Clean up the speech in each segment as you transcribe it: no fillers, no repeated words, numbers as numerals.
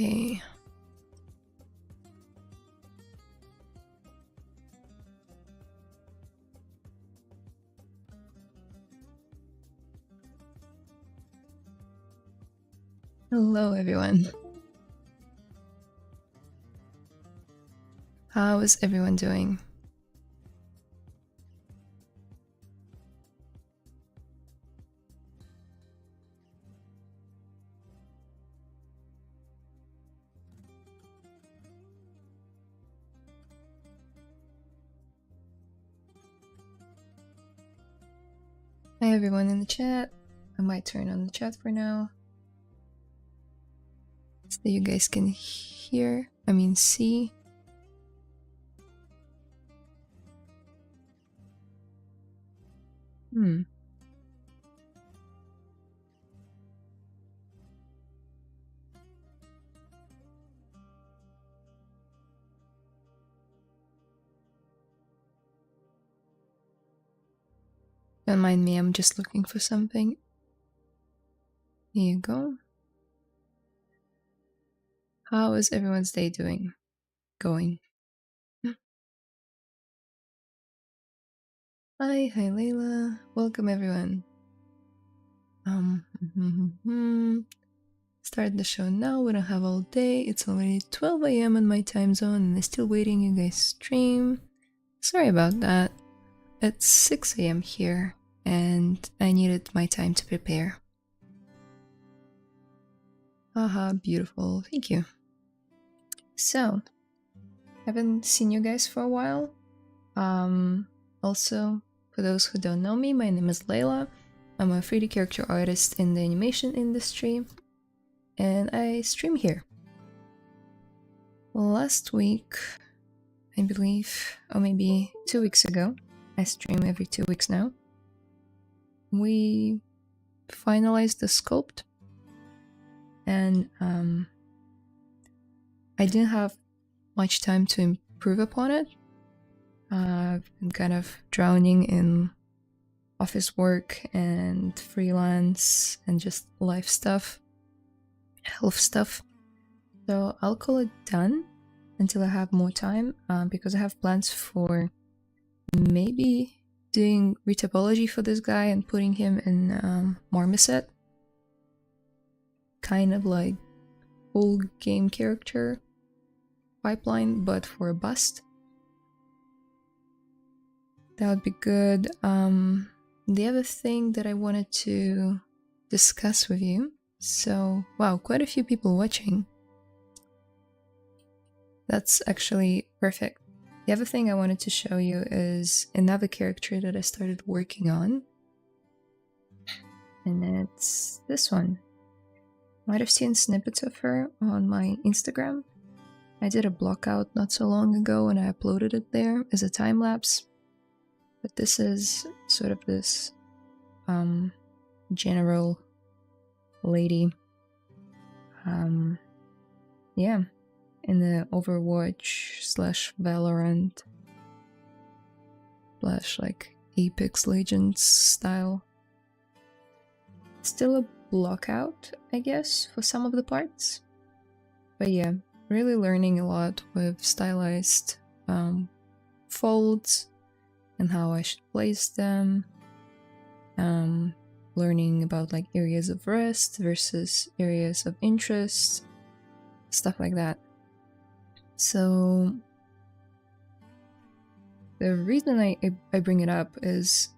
Okay. Hello, everyone. How is everyone doing? Hi, everyone in the chat. I might turn on the chat for now, so you guys can see. Don't mind me, I'm just looking for something. Here you go. How is everyone's day going? Hi Layla. Welcome everyone. Start the show now. We don't have all day. It's already 12 AM on my time zone and I'm still waiting you guys stream. Sorry about that. It's 6 AM here and I needed my time to prepare. Haha, beautiful. Thank you. So, haven't seen you guys for a while. Also, for those who don't know me, my name is Layla. I'm a 3D character artist in the animation industry, and I stream here. Last week, I believe, or maybe 2 weeks ago, I stream every 2 weeks now, we finalized the sculpt, and I didn't have much time to improve upon it. I've been kind of drowning in office work and freelance and just life stuff, health stuff. So I'll call it done until I have more time, because I have plans for maybe doing retopology for this guy and putting him in Marmoset. Kind of like full game character pipeline, but for a bust. That would be good. The other thing that I wanted to discuss with you, so wow, quite a few people watching. That's actually perfect. The other thing I wanted to show you is another character that I started working on, and it's this one. Might have seen snippets of her on my Instagram. I did a blockout not so long ago and I uploaded it there as a time lapse. But this is sort of this general lady. Yeah, in the Overwatch / Valorant / like Apex Legends style. Still a blockout, I guess, for some of the parts. But yeah, really learning a lot with stylized folds and how I should place them. Learning about like areas of rest versus areas of interest, stuff like that. So the reason I bring it up is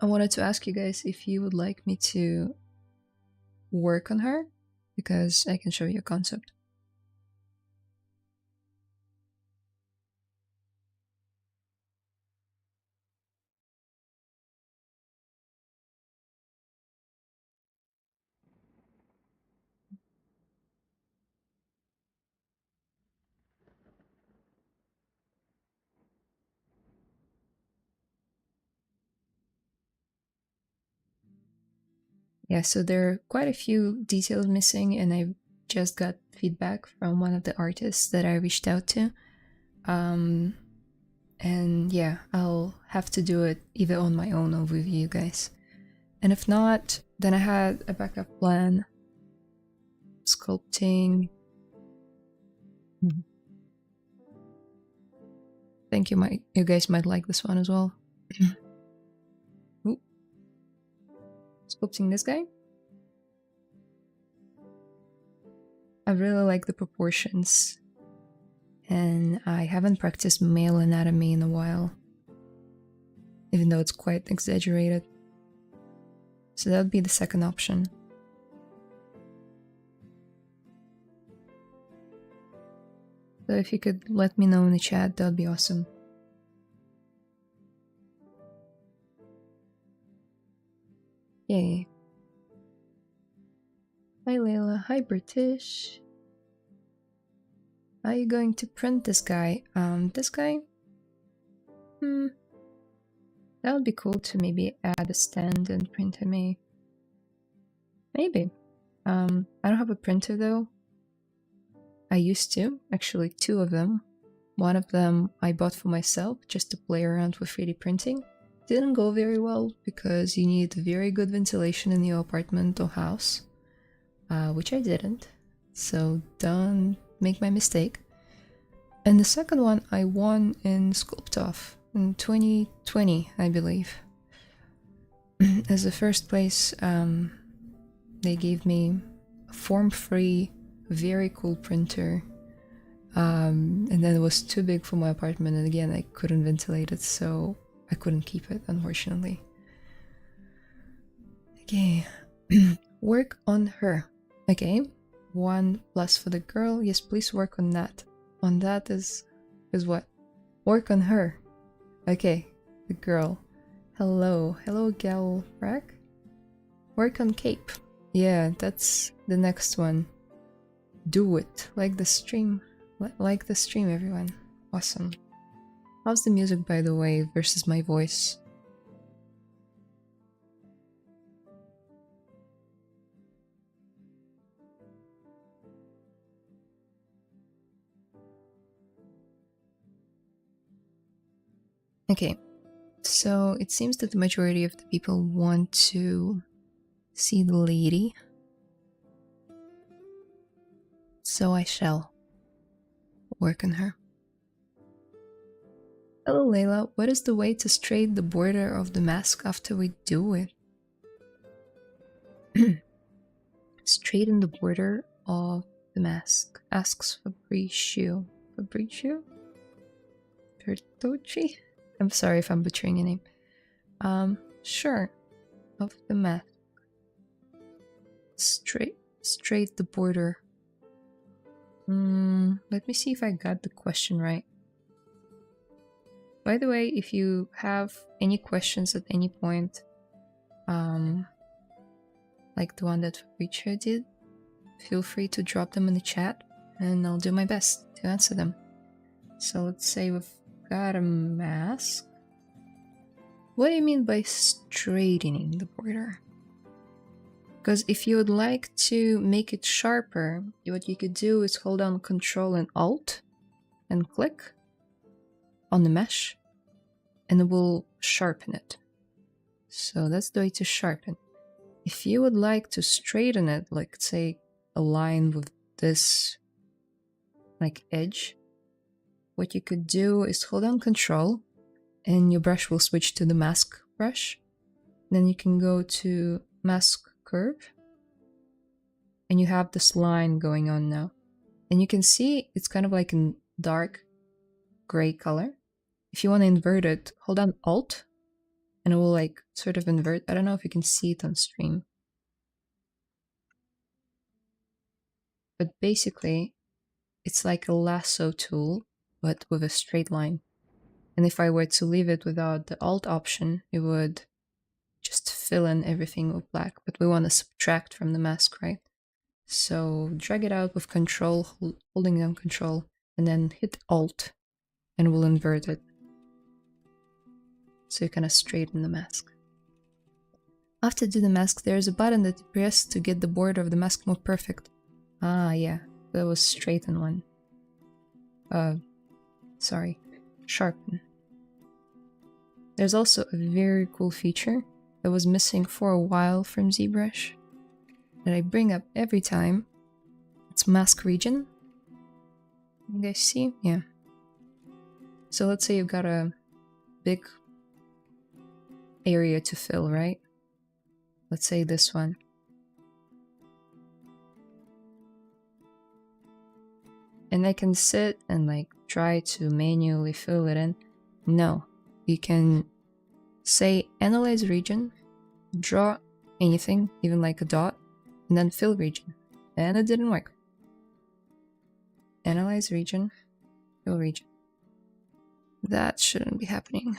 I wanted to ask you guys if you would like me to work on her, because I can show you a concept. Yeah, so there are quite a few details missing, and I just got feedback from one of the artists that I reached out to. And yeah, I'll have to do it either on my own or with you guys. And if not, then I had a backup plan. Sculpting, think you guys might like this one as well. Ooh. Sculpting this guy. I really like the proportions, and I haven't practiced male anatomy in a while, even though it's quite exaggerated. So that would be the second option. So if you could let me know in the chat, that would be awesome. Yay. Hi Layla, hi British. Are you going to print this guy? This guy? That would be cool to maybe add a stand and print him. Maybe. I don't have a printer though. I used to, actually 2 of them. One of them I bought for myself just to play around with 3D printing. Didn't go very well because you need very good ventilation in your apartment or house, which I didn't, so don't make my mistake. And the second one I won in Sculpt-Off in 2020, I believe. As the first place, they gave me a form-free, very cool printer, and then it was too big for my apartment, and again I couldn't ventilate it, so I couldn't keep it, unfortunately. Okay. Work on her. Okay, 1+ for the girl. Yes, please work on that. On that is what? Work on her. Okay, the girl. Hello gal rack. Work on cape. Yeah, that's the next one. Do it. Like the stream. Like the stream, everyone. Awesome. How's the music, by the way, versus my voice? Okay, so it seems that the majority of the people want to see the lady. So I shall work on her. Hello Layla, what is the way to straighten the border of the mask after we do it? Straighten the border of the mask, asks Fabricio. Fabricio? Bertocci? I'm sorry if I'm butchering your name. Sure. Of the mask. Straight the border. Let me see if I got the question right. By the way, if you have any questions at any point, like the one that Fabricio did, feel free to drop them in the chat and I'll do my best to answer them. So let's say we've got a mask. What do you mean by straightening the border? Because if you would like to make it sharper, what you could do is hold down Control and Alt and click on the mesh and it will sharpen it. So that's the way to sharpen. If you would like to straighten it, like say a line with this like edge, what you could do is hold down Control and your brush will switch to the mask brush. Then you can go to mask curve and you have this line going on now. And you can see it's kind of like in dark gray color. If you want to invert it, hold down Alt and it will like sort of invert. I don't know if you can see it on stream. But basically, it's like a lasso tool, but with a straight line. And if I were to leave it without the Alt option, it would just fill in everything with black. But we want to subtract from the mask, right? So drag it out with Control, holding down Control, and then hit Alt, and we'll invert it. So you kind of straighten the mask. After do the mask, there's a button that you press to get the border of the mask more perfect. Ah, yeah, that was straighten one. Sorry, sharpen. There's also a very cool feature that was missing for a while from ZBrush that I bring up every time. It's mask region. You guys see? Yeah. So let's say you've got a big area to fill, right? Let's say this one. And I can sit and like try to manually fill it in. No, you can say analyze region, draw anything, even like a dot, and then fill region. And it didn't work. Analyze region, fill region. That shouldn't be happening.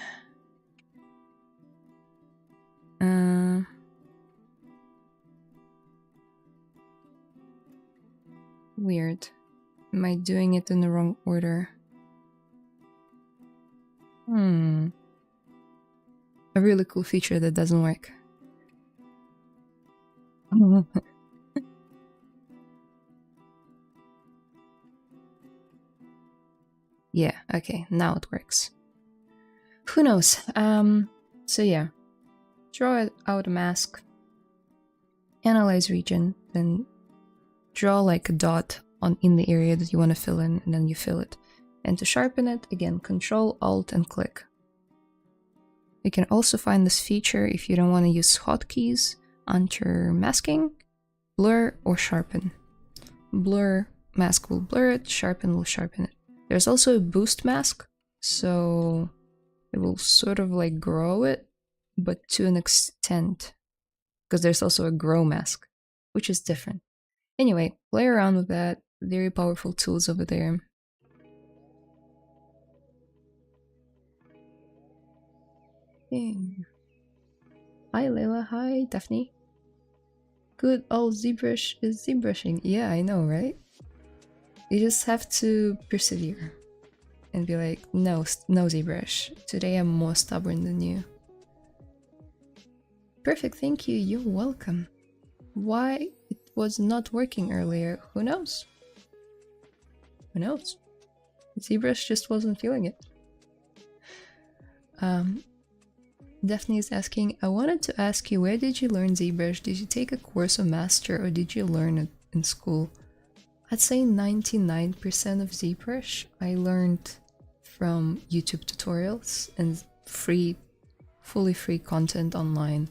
Weird. Am I doing it in the wrong order? A really cool feature that doesn't work. Yeah, okay, now it works. Who knows? So yeah, draw out a mask, analyze region, then draw like a dot in the area that you want to fill in, and then you fill it. And to sharpen it, again, Control, Alt, and click. You can also find this feature if you don't want to use hotkeys under masking, blur, or sharpen. Blur mask will blur it, sharpen will sharpen it. There's also a boost mask, so it will sort of like grow it, but to an extent, because there's also a grow mask, which is different. Anyway, play around with that. Very powerful tools over there. Okay. Hi Layla, hi Daphne. Good old ZBrush is ZBrushing. Yeah, I know, right? You just have to persevere and be like, no, no ZBrush. Today I'm more stubborn than you. Perfect, thank you. You're welcome. Why it was not working earlier? Who knows? Who knows? ZBrush just wasn't feeling it. Daphne is asking, I wanted to ask you, where did you learn ZBrush? Did you take a course or master, or did you learn it in school? I'd say 99% of ZBrush I learned from YouTube tutorials and fully free content online.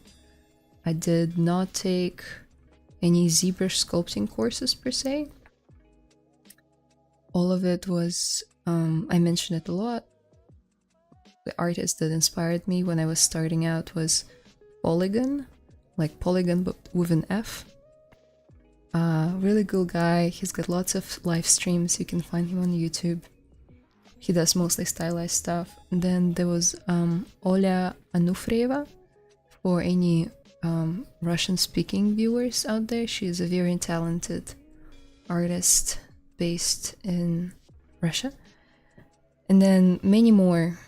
I did not take any ZBrush sculpting courses per se. All of it was, I mentioned it a lot. The artist that inspired me when I was starting out was Polygon, like Polygon but with an F. Really cool guy. He's got lots of live streams. You can find him on YouTube. He does mostly stylized stuff. And then there was Oля Anufrieva. For any Russian-speaking viewers out there, she is a very talented artist based in Russia. And then many more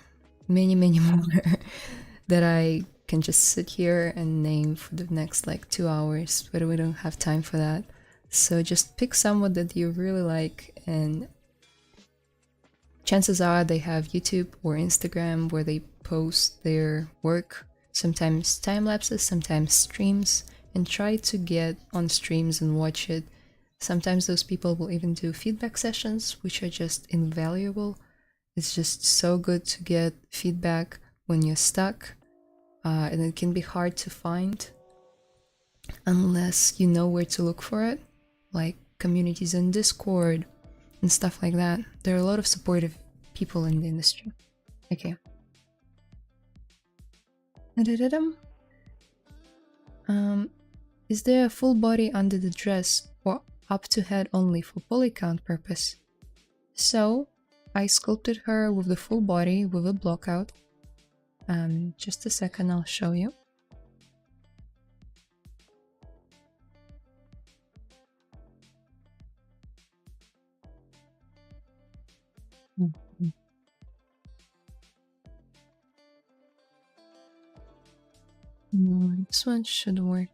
that I can just sit here and name for the next like 2 hours, but we don't have time for that. So just pick someone that you really like, and chances are they have YouTube or Instagram where they post their work, sometimes time lapses, sometimes streams, and try to get on streams and watch it. Sometimes those people will even do feedback sessions, which are just invaluable. It's just so good to get feedback when you're stuck, and it can be hard to find unless you know where to look for it, like communities in Discord and stuff like that. There are a lot of supportive people in the industry. Okay. Is there a full body under the dress or up to head only for poly count purpose? So I sculpted her with the full body with a blockout. Just a second, I'll show you. This one should work.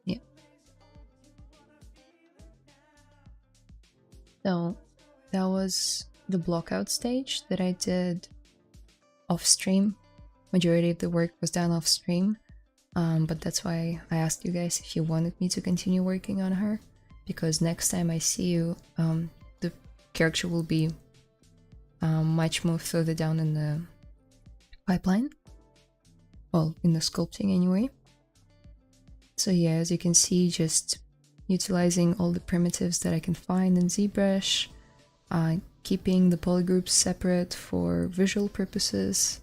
Yeah. So that was the blockout stage that I did off stream. Majority of the work was done off stream, but that's why I asked you guys if you wanted me to continue working on her, because next time I see you, the character will be much more further down in the pipeline. Well, in the sculpting anyway. So yeah, as you can see, just utilizing all the primitives that I can find in ZBrush, keeping the polygroups separate for visual purposes.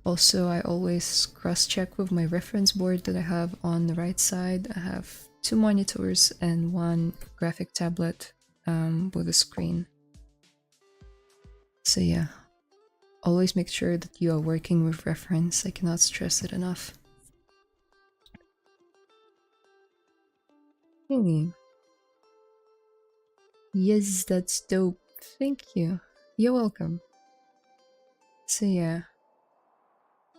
Also, I always cross-check with my reference board that I have on the right side. I have 2 monitors and 1 graphic tablet with a screen. So yeah, always make sure that you are working with reference. I cannot stress it enough. Hey. Yes, that's dope. Thank you. You're welcome. So yeah,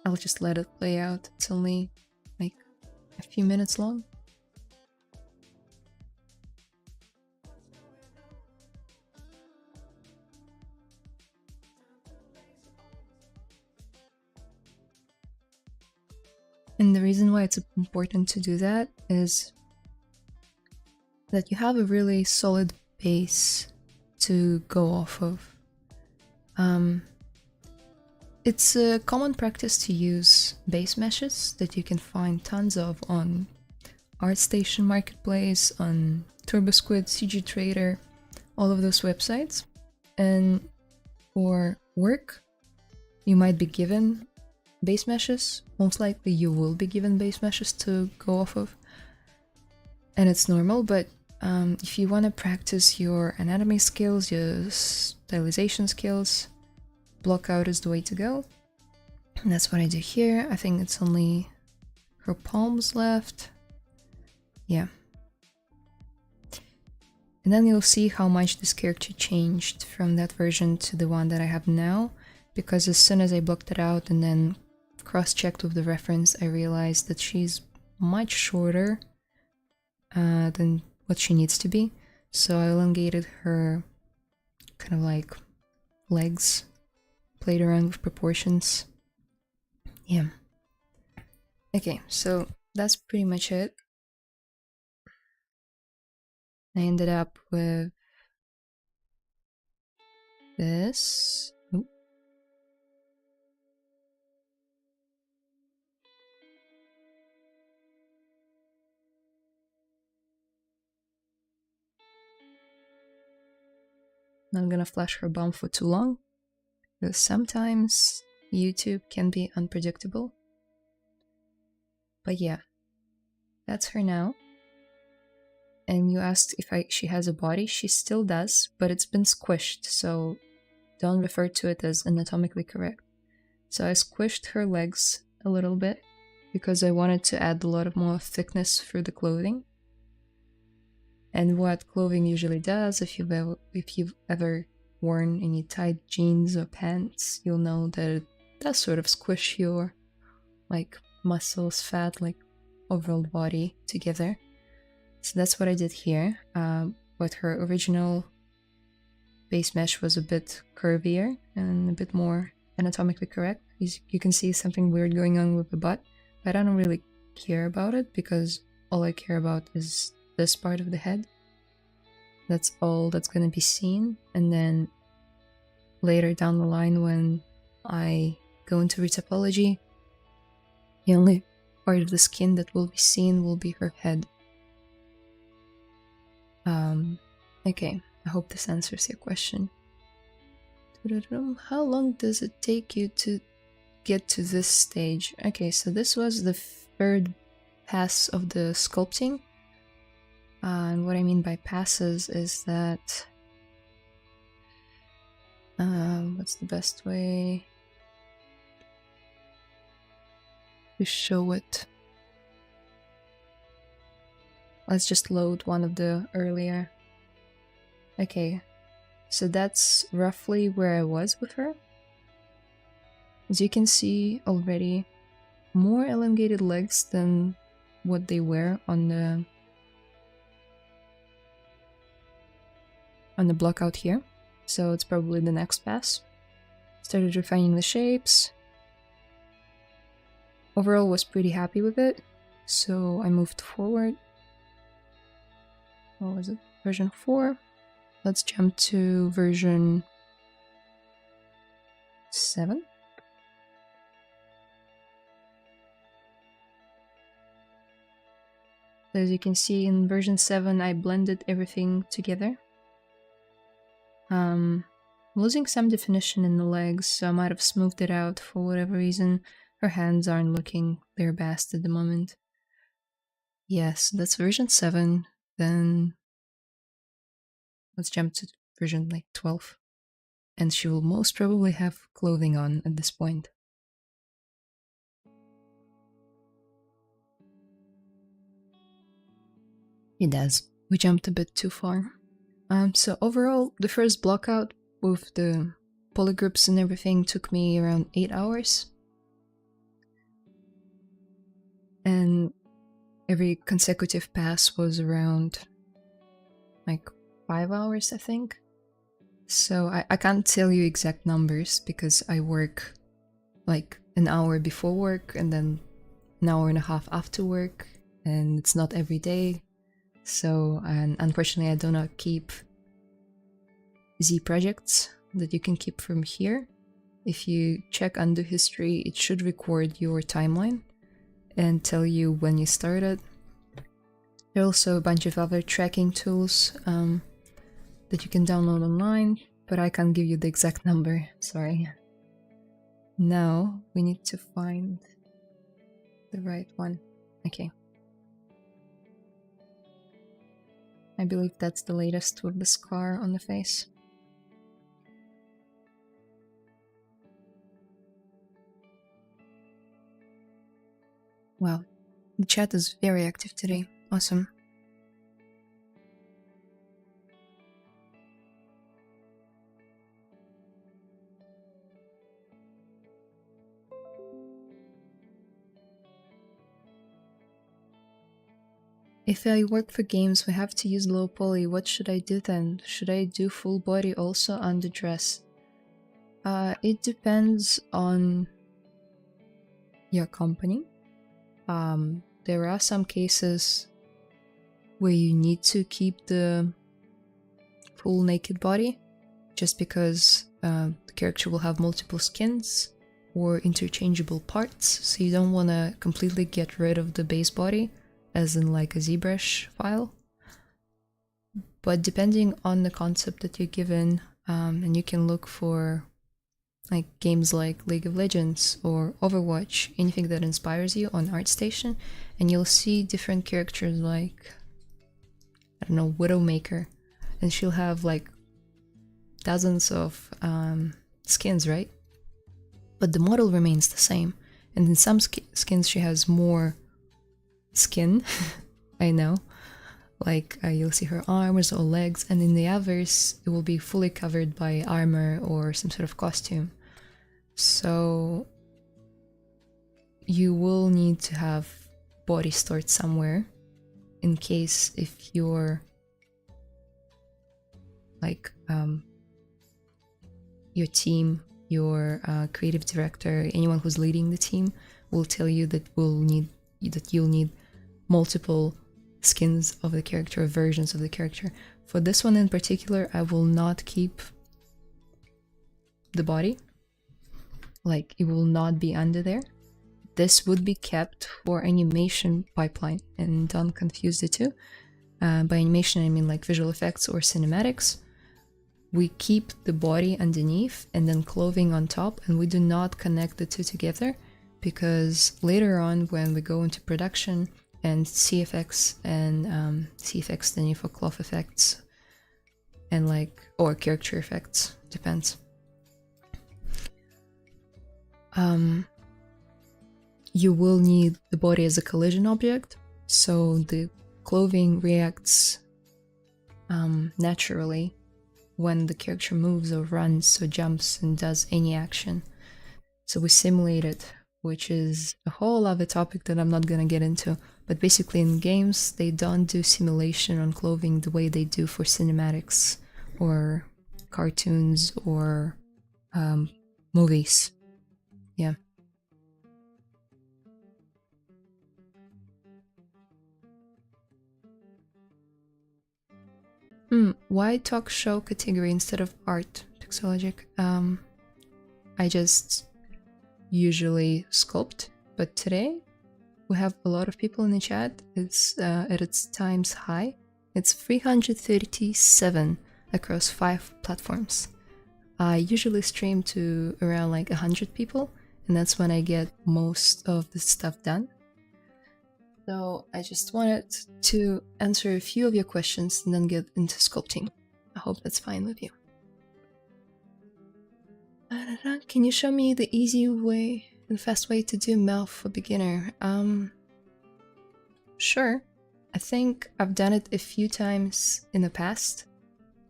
I'll just let it play out. It's only like a few minutes long. And the reason why it's important to do that is that you have a really solid base to go off of. It's a common practice to use base meshes that you can find tons of on ArtStation Marketplace, on TurboSquid, CG Trader, all of those websites. And for work, you might be given base meshes. Most likely you will be given base meshes to go off of. And it's normal, but if you want to practice your anatomy skills, your stylization skills, Blockout is the way to go. And that's what I do here. I think it's only her palms left. Yeah. And then you'll see how much this character changed from that version to the one that I have now, because as soon as I blocked it out and then cross-checked with the reference, I realized that she's much shorter than what she needs to be. So I elongated her kind of like legs, played around with proportions. Yeah. Okay, so that's pretty much it. I ended up with this. Ooh. Not gonna flash her bum for too long, because sometimes YouTube can be unpredictable. But yeah, that's her now. And you asked if she has a body. She still does, but it's been squished, so don't refer to it as anatomically correct. So I squished her legs a little bit because I wanted to add a lot more thickness through the clothing. And what clothing usually does, if you've ever worn any tight jeans or pants, you'll know that it does sort of squish your like muscles, fat, like overall body together. So that's what I did here. But her original base mesh was a bit curvier and a bit more anatomically correct. You can see something weird going on with the butt, but I don't really care about it because all I care about is this part of the head. That's all that's gonna be seen. And then later down the line, when I go into Topology, the only part of the skin that will be seen will be her head. Okay, I hope this answers your question. How long does it take you to get to this stage? Okay, so this was the 3rd pass of the sculpting. And what I mean by passes is that... what's the best way to show it? Let's just load one of the earlier. Okay, so that's roughly where I was with her. As you can see already, more elongated legs than what they were on the on the blockout here, so it's probably the next pass. Started refining the shapes. Overall was pretty happy with it, so I moved forward. What was it? Version 4. Let's jump to version 7. As you can see, in version 7 I blended everything together. Losing some definition in the legs, so I might have smoothed it out for whatever reason. Her hands aren't looking their best at the moment. Yes, that's version 7. Then let's jump to version like 12. And she will most probably have clothing on at this point. It does. We jumped a bit too far. So overall, the first blockout with the polygroups and everything took me around 8 hours. And every consecutive pass was around like 5 hours, I think. So I can't tell you exact numbers because I work like an hour before work and then an hour and a half after work, and it's not every day. So, and unfortunately I do not keep Z projects that you can keep from here. If you check undo history, it should record your timeline and tell you when you started. There are also a bunch of other tracking tools that you can download online, but I can't give you the exact number, sorry. Now we need to find the right one. Okay. I believe that's the latest with the scar on the face. Wow, the chat is very active today. Awesome. If I work for games, we have to use low poly. What should I do then? Should I do full body also on the dress? It depends on your company. There are some cases where you need to keep the full naked body just because the character will have multiple skins or interchangeable parts, so you don't want to completely get rid of the base body, as in like a ZBrush file. But depending on the concept that you're given, and you can look for like games like League of Legends or Overwatch, anything that inspires you on ArtStation, and you'll see different characters like, I don't know, Widowmaker, and she'll have like dozens of skins, right? But the model remains the same, and in some skins she has more skin, I know, like you'll see her arms or legs, and in the others it will be fully covered by armor or some sort of costume. So you will need to have body stored somewhere in case if you're like your team, your creative director, anyone who's leading the team will tell you that you'll need multiple skins of the character, versions of the character. For this one in particular, I will not keep the body, like it will not be under there. This would be kept for animation pipeline, and don't confuse the two. By animation I mean like visual effects or cinematics. We keep the body underneath and then clothing on top, and we do not connect the two together, because later on when we go into production and CFX and CFX standing for cloth effects and like, or character effects, depends. You will need the body as a collision object, so the clothing reacts naturally when the character moves or runs or jumps and does any action. So we simulate it, which is a whole other topic that I'm not gonna get into, but basically in games they don't do simulation on clothing the way they do for cinematics or cartoons or movies. Yeah. Why talk show category instead of art? Topology. I just usually sculpt, but today we have a lot of people in the chat. It's at its times high. It's 337 across 5 platforms. I usually stream to around like 100 people, and that's when I get most of the stuff done. So I just wanted to answer a few of your questions and then get into sculpting. I hope that's fine with you. Can you show me the easy way and fast way to do mouth for beginner? Sure. I think I've done it a few times in the past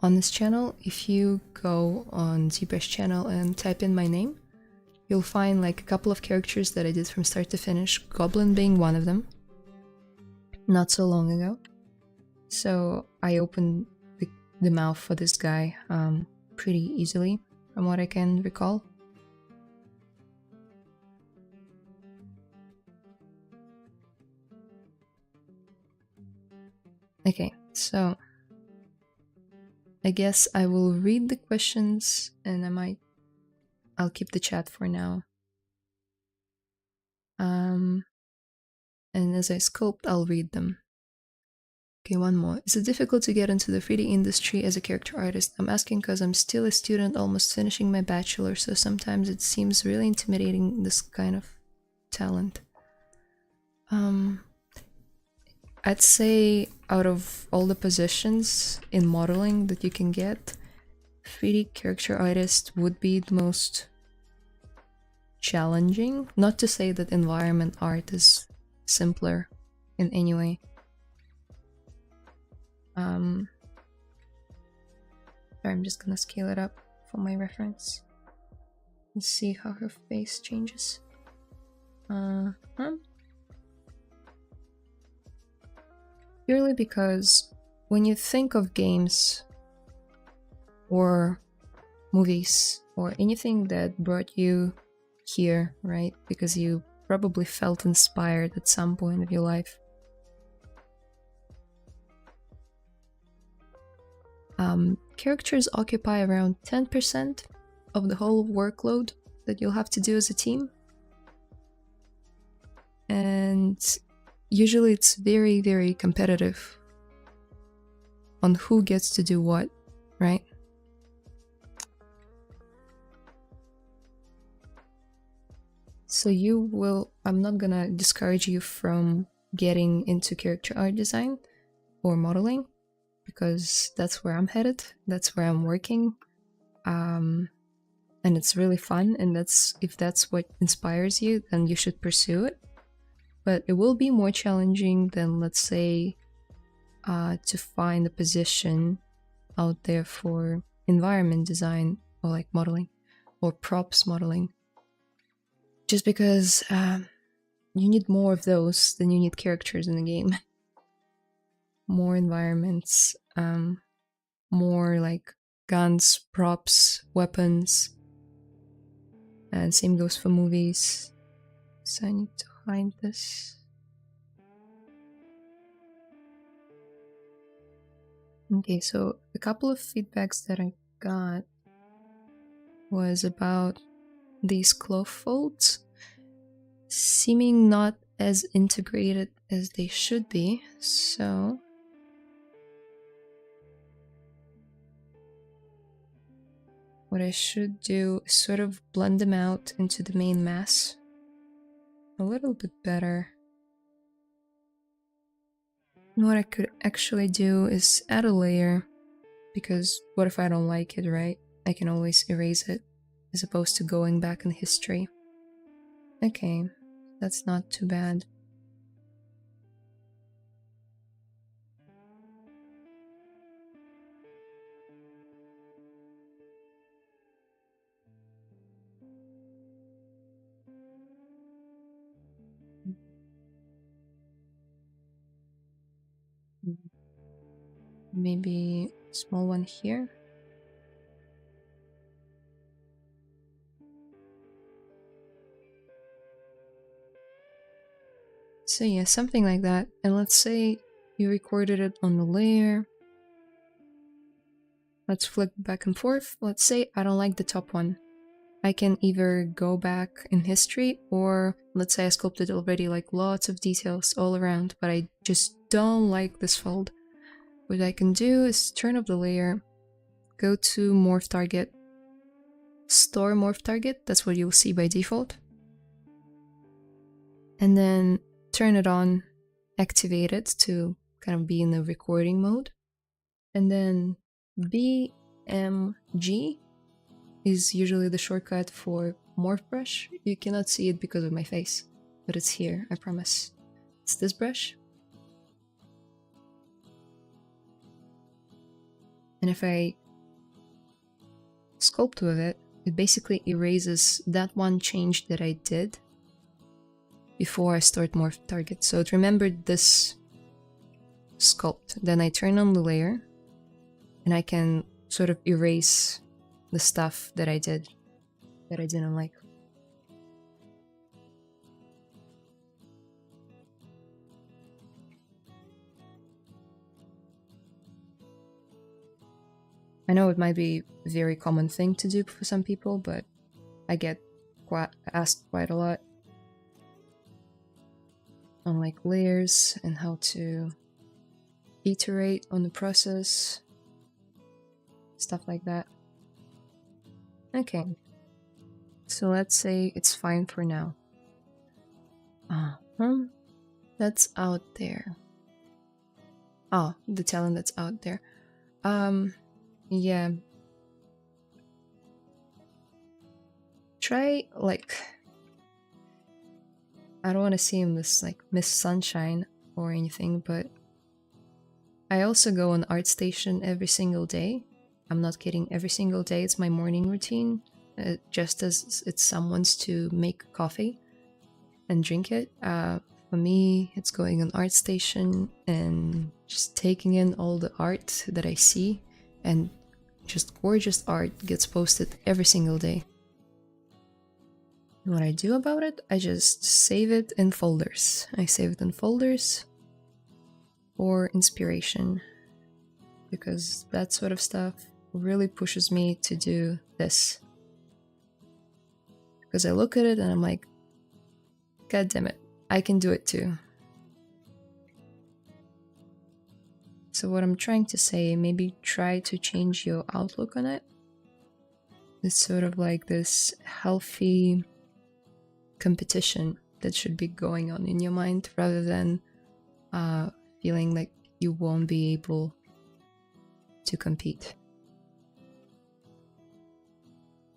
on this channel. If you go on ZBrush channel and type in my name, you'll find like a couple of characters that I did from start to finish, Goblin being one of them, not so long ago. So I opened the mouth for this guy pretty easily, from what I can recall. Okay, so I guess I will read the questions and I'll keep the chat for now. And as I sculpt, I'll read them. Okay, one more. Is it difficult to get into the 3D industry as a character artist? I'm asking because I'm still a student, almost finishing my bachelor, so sometimes it seems really intimidating, this kind of talent. I'd say out of all the positions in modeling that you can get, 3D character artist would be the most challenging. Not to say that environment art is simpler in any way. Sorry, I'm just gonna scale it up for my reference and see how her face changes. Purely because when you think of games or movies or anything that brought you here, right? Because you probably felt inspired at some point of your life. Characters occupy around 10% of the whole workload that you'll have to do as a team. And usually it's very, very competitive on who gets to do what, right? So I'm not gonna discourage you from getting into character art design or modeling, because that's where I'm headed, that's where I'm working, and it's really fun, and if that's what inspires you, then you should pursue it. But it will be more challenging than, let's say, to find a position out there for environment design or like modeling or props modeling. Just because you need more of those than you need characters in the game. More environments, more like guns, props, weapons, and same goes for movies. So I need to hide this. Okay, so a couple of feedbacks that I got was about these cloth folds seeming not as integrated as they should be, so what I should do is sort of blend them out into the main mass a little bit better. And what I could actually do is add a layer, because what if I don't like it, right? I can always erase it, as opposed to going back in history. Okay, that's not too bad. Maybe a small one here. So yeah, something like that. And let's say you recorded it on the layer. Let's flick back and forth. Let's say I don't like the top one. I can either go back in history, or let's say I sculpted already like lots of details all around, but I just don't like this fold. What I can do is turn up the layer, go to morph target, store morph target, that's what you'll see by default, and then turn it on, activate it to kind of be in the recording mode, and then BMG is usually the shortcut for morph brush. You cannot see it because of my face, but it's here, I promise. It's this brush. And if I sculpt with it, it basically erases that one change that I did before I start morph target. So it remembered this sculpt. Then I turn on the layer and I can sort of erase the stuff that I did that I didn't like. I know it might be a very common thing to do for some people, but I get asked quite a lot on like layers and how to iterate on the process, stuff like that. Okay, so let's say it's fine for now. That's out there. Oh, the talent that's out there. Yeah. Try like, I don't want to seem this like Miss Sunshine or anything, but I also go on ArtStation every single day. I'm not kidding, every single day. It's my morning routine, just as it's someone's to make coffee and drink it. For me, it's going on ArtStation and just taking in all the art that I see, and just gorgeous art gets posted every single day. And what I do about it, I just save it in folders. I save it in folders for inspiration, because that sort of stuff really pushes me to do this. Because I look at it and I'm like, God damn it, I can do it too. So what I'm trying to say, maybe try to change your outlook on it. It's sort of like this healthy competition that should be going on in your mind, rather than feeling like you won't be able to compete.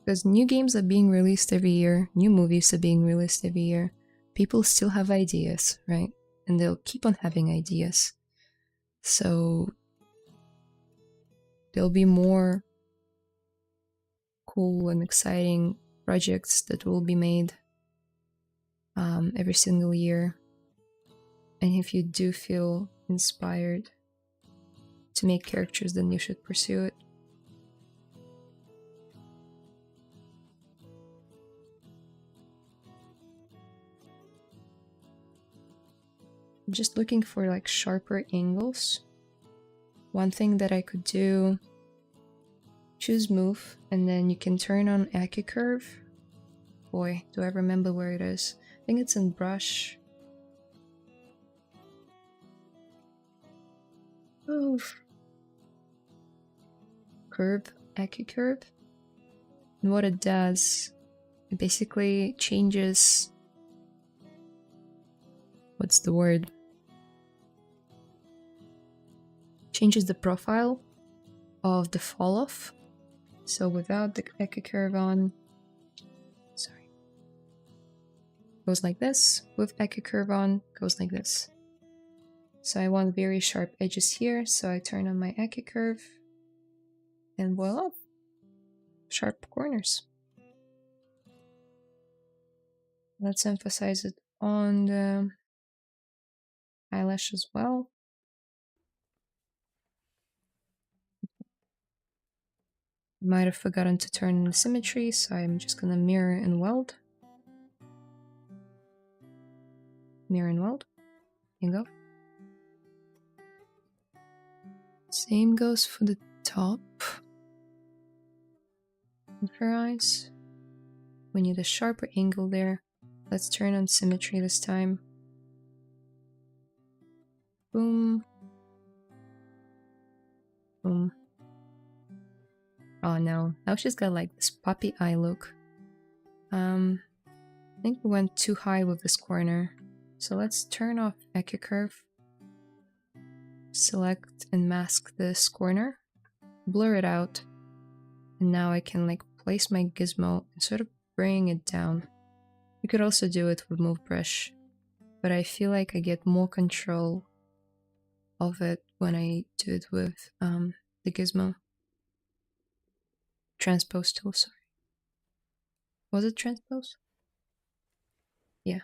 Because new games are being released every year, new movies are being released every year. People still have ideas, right? And they'll keep on having ideas. So there'll be more cool and exciting projects that will be made every single year. And if you do feel inspired to make characters, then you should pursue it. I'm just looking for like sharper angles. One thing that I could do, choose move, and then you can turn on AccuCurve. Boy, do I remember where it is. I think it's in brush. Oh, curve, AccuCurve. And what it does, it basically changes, what's the word? Changes the profile of the fall off. So without the AccuCurve on, sorry, goes like this. With AccuCurve on, goes like this. So I want very sharp edges here, so I turn on my AccuCurve, and voila, sharp corners. Let's emphasize it on the eyelash as well. Might have forgotten to turn on the symmetry, so I'm just gonna mirror and weld. Mirror and weld. you go. Same goes for the top of her eyes. We need a sharper angle there. Let's turn on symmetry this time. Boom. Boom. Oh no, now she's got like this puppy eye look. I think we went too high with this corner. So let's turn off Echo Curve. Select and mask this corner. Blur it out. And now I can like place my gizmo and sort of bring it down. You could also do it with Move Brush, but I feel like I get more control of it when I do it with the gizmo. Transpose tool, sorry. Was it transpose? Yeah.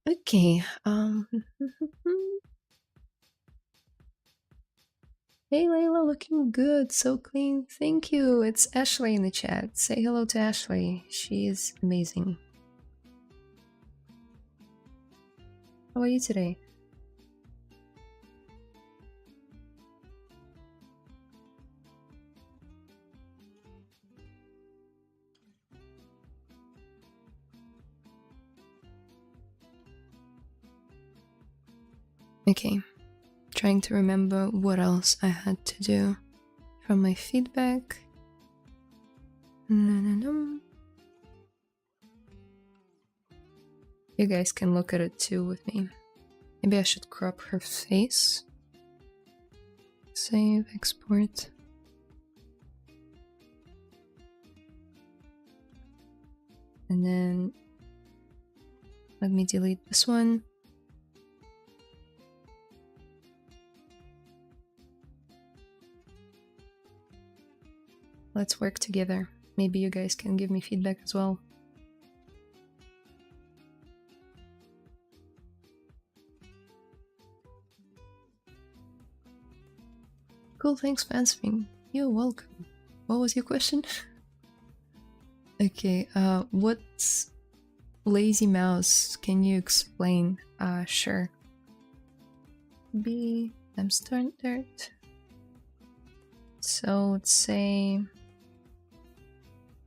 Okay. Hey Layla, looking good, so clean. Thank you. It's Ashley in the chat. Say hello to Ashley. She is amazing. How are you today? Okay. Trying to remember what else I had to do from my feedback. You guys can look at it too with me. Maybe I should crop her face. Save, export. And then let me delete this one. Let's work together. Maybe you guys can give me feedback as well. Cool, thanks for answering. You're welcome. What was your question? Okay, what's lazy mouse? Can you explain? Sure. I'm standard. So let's say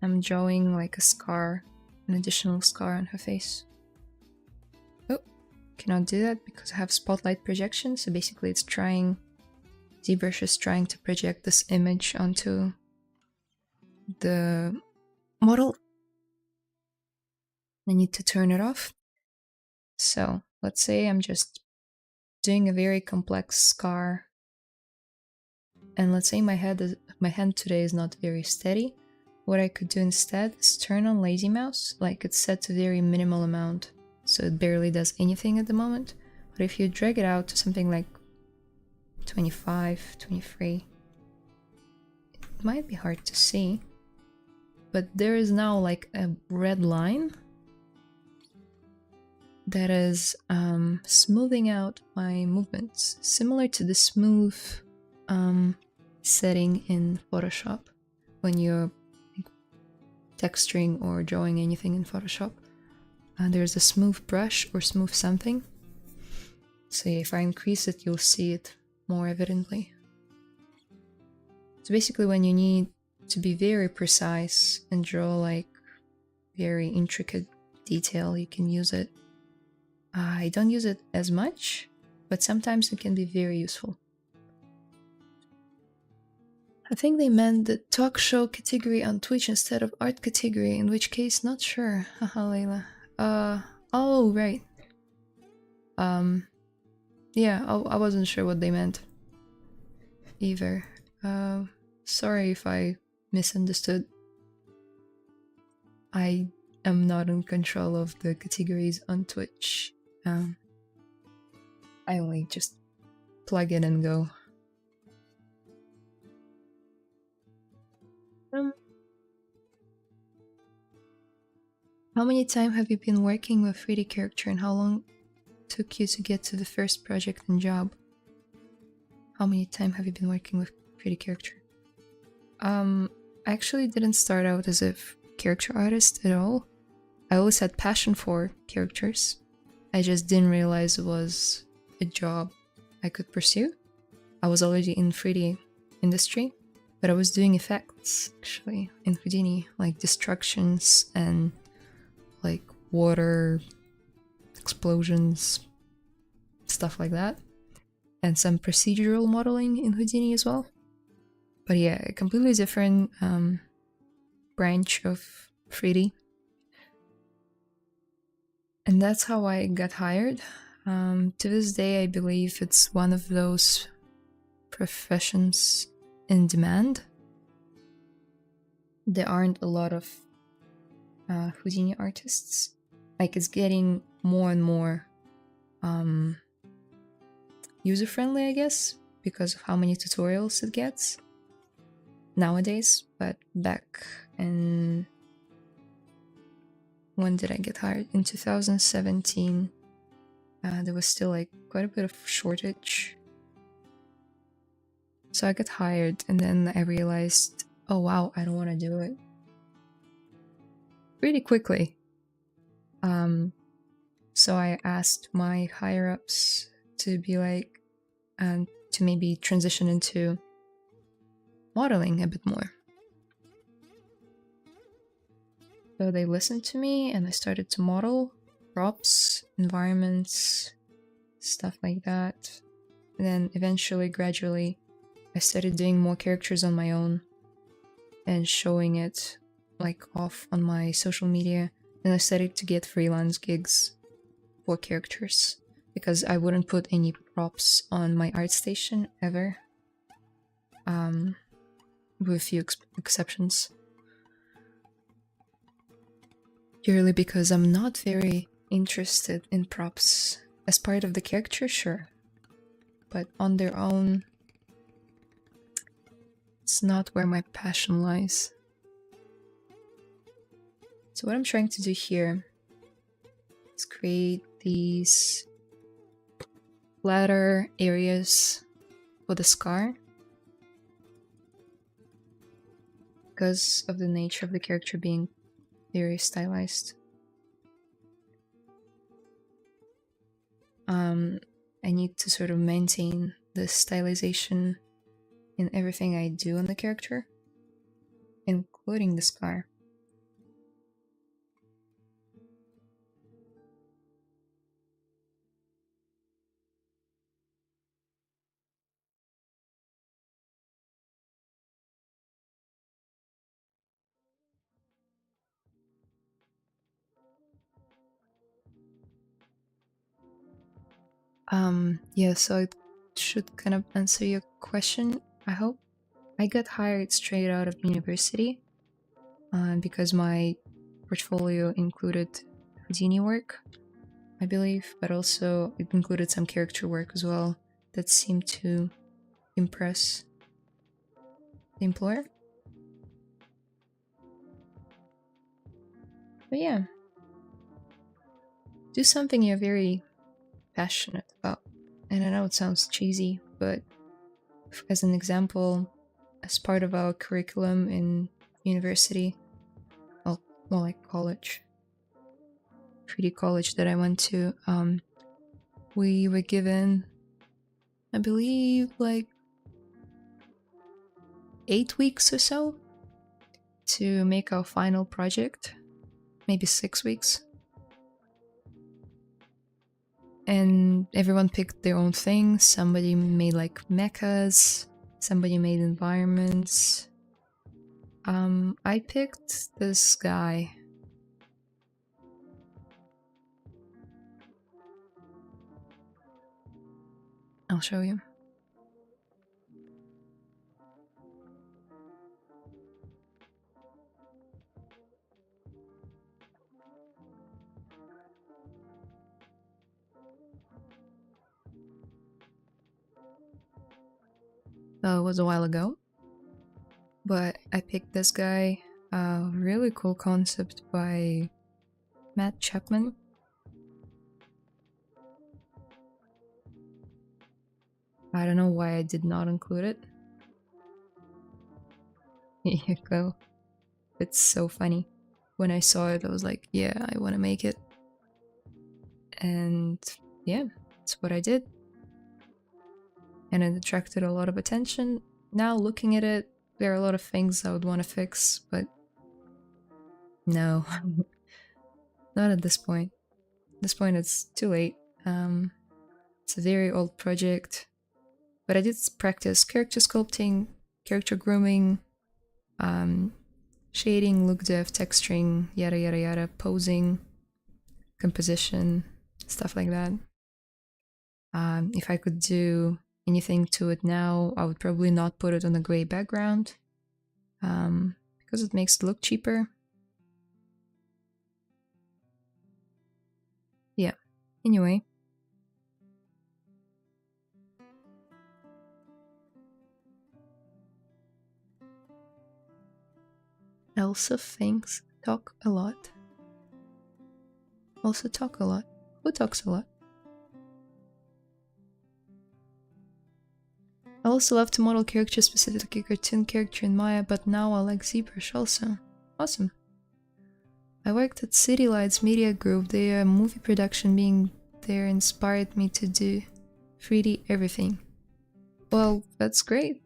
I'm drawing like a scar, an additional scar on her face. Oh, cannot do that because I have spotlight projection. So basically it's trying, ZBrush is trying to project this image onto the model. I need to turn it off. So let's say I'm just doing a very complex scar. And let's say my hand today is not very steady. What I could do instead is turn on lazy mouse, like it's set to very minimal amount, so it barely does anything at the moment. But if you drag it out to something like 25, 23, it might be hard to see. But there is now like a red line that is smoothing out my movements, similar to the smooth setting in Photoshop when you're texturing or drawing anything in Photoshop. There's a smooth brush or smooth something. So if I increase it, you'll see it more evidently. So basically when you need to be very precise and draw like very intricate detail, you can use it. I don't use it as much, but sometimes it can be very useful. I think they meant the talk show category on Twitch instead of art category, in which case, not sure. Haha, Layla. Oh, right. Yeah, I wasn't sure what they meant either. Sorry if I misunderstood. I am not in control of the categories on Twitch. I only just plug in and go. How many times have you been working with 3D character and how long took you to get to the first project and job? How many times have you been working with 3D character? I actually didn't start out as a character artist at all. I always had passion for characters. I just didn't realize it was a job I could pursue. I was already in 3D industry, but I was doing effects actually in Houdini, like destructions and like water explosions, stuff like that, and some procedural modeling in Houdini as well. But yeah, a completely different branch of 3D. And that's how I got hired. To this day, I believe it's one of those professions in demand. There aren't a lot of Houdini artists. Like, it's getting more and more user-friendly, I guess, because of how many tutorials it gets nowadays. But back in... when did I get hired? In 2017. There was still like quite a bit of shortage. So I got hired, and then I realized, oh wow, I don't want to do it. Really quickly. So I asked my higher-ups to be like, to maybe transition into modeling a bit more. So they listened to me, and I started to model props, environments, stuff like that. And then eventually, gradually, I started doing more characters on my own and showing it like off on my social media. And I started to get freelance gigs for characters because I wouldn't put any props on my ArtStation ever, with a few exceptions. Purely because I'm not very interested in props. As part of the character, sure, but on their own, it's not where my passion lies. So what I'm trying to do here is create these flatter areas for the scar, because of the nature of the character being very stylized. I need to sort of maintain the stylization in everything I do on the character, including the scar. Yeah, so it should kind of answer your question, I hope. I got hired straight out of university because my portfolio included Houdini work, I believe, but also it included some character work as well that seemed to impress the employer. But yeah, do something you're very passionate about. And I know it sounds cheesy, but as an example, as part of our curriculum in university, well, more like college, 3D college that I went to, we were given, I believe, like 8 weeks or so to make our final project, maybe 6 weeks. And everyone picked their own thing. Somebody made like mechas, somebody made environments. I picked this guy. I'll show you. It was a while ago, but I picked this guy. Really cool concept by Matt Chapman. I don't know why I did not include it. Here you go. It's so funny. when I saw it, I was like, yeah, I want to make it. And yeah, that's what I did. And it attracted a lot of attention. Now looking at it, there are a lot of things I would want to fix, but no, not at this point. At this point, it's too late. It's a very old project, but I did practice character sculpting, character grooming, shading, look depth, texturing, yada yada yada, posing, composition, stuff like that. If I could do anything to it now, I would probably not put it on a gray background, because it makes it look cheaper. Yeah, anyway. Elsa thinks talk a lot. Also talk a lot. Who talks a lot? I also love to model characters, specifically cartoon character in Maya, but now I like ZBrush also. Awesome. I worked at City Lights Media Group. Their movie production being there inspired me to do 3D everything. Well, that's great.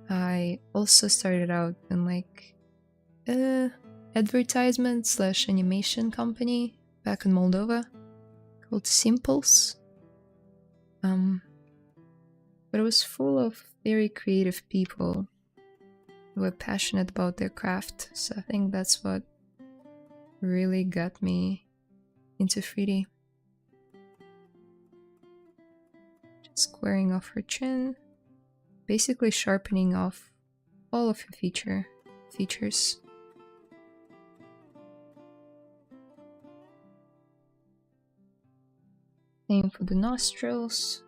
I also started out in like advertisement / animation company back in Moldova called Simples. But it was full of very creative people who were passionate about their craft. So I think that's what really got me into 3D. Just squaring off her chin, basically sharpening off all of her features. Same for the nostrils.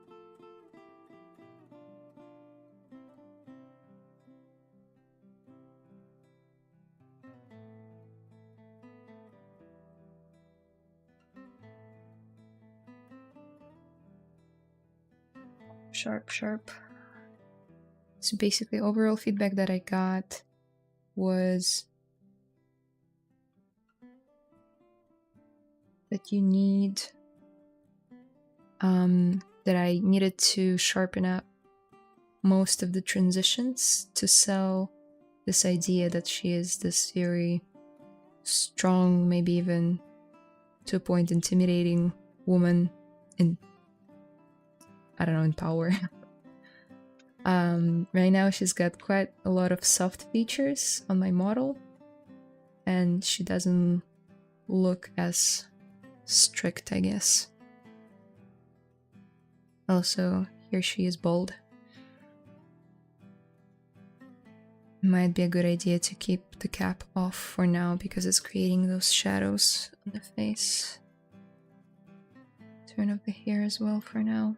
Sharp. So basically, overall feedback that I got was that you need that I needed to sharpen up most of the transitions to sell this idea that she is this very strong, maybe even to a point intimidating woman in, I don't know, in power. Right now she's got quite a lot of soft features on my model, and she doesn't look as strict, I guess. Also, here she is bald. Might be a good idea to keep the cap off for now because it's creating those shadows on the face. Turn off the hair as well for now.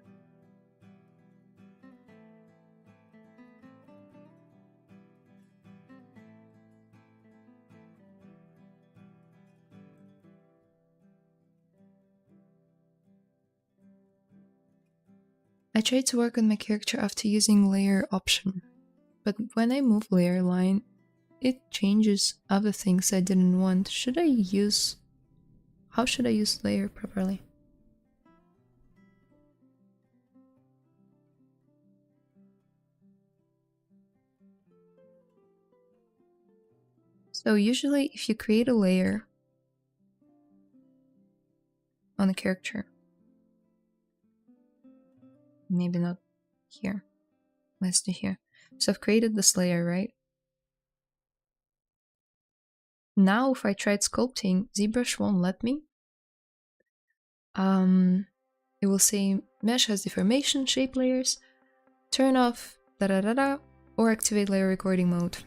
I tried to work on my character after using layer option, but when I move layer line, it changes other things I didn't want. How should I use layer properly? So usually if you create a layer on a character, maybe not here, let's do here. So I've created this layer, right? Now if I tried sculpting, ZBrush won't let me. It will say mesh has deformation, shape layers, turn off, or activate layer recording mode.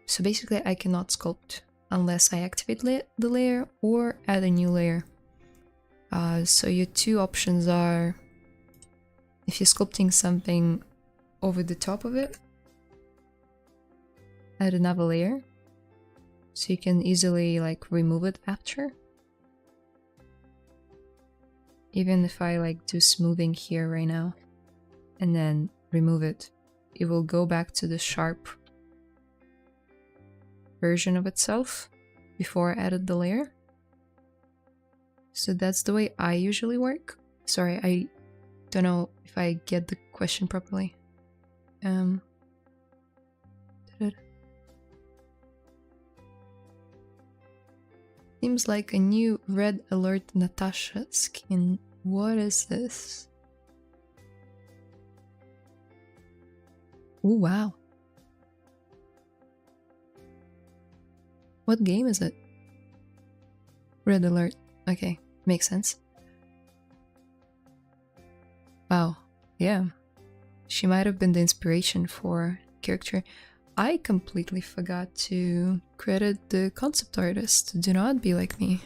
So basically I cannot sculpt unless I activate the layer or add a new layer. So your two options are, if you're sculpting something over the top of it, add another layer, so you can easily like remove it after. Even if I like do smoothing here right now and then remove it, it will go back to the sharp version of itself before I added the layer. So that's the way I usually work. Sorry, I don't know if I get the question properly. Seems like a new red alert Natasha skin. What is this? Oh wow. What game is it? Red alert. Okay, makes sense. Wow, yeah. She might have been the inspiration for character. I completely forgot to credit the concept artist. Do not be like me.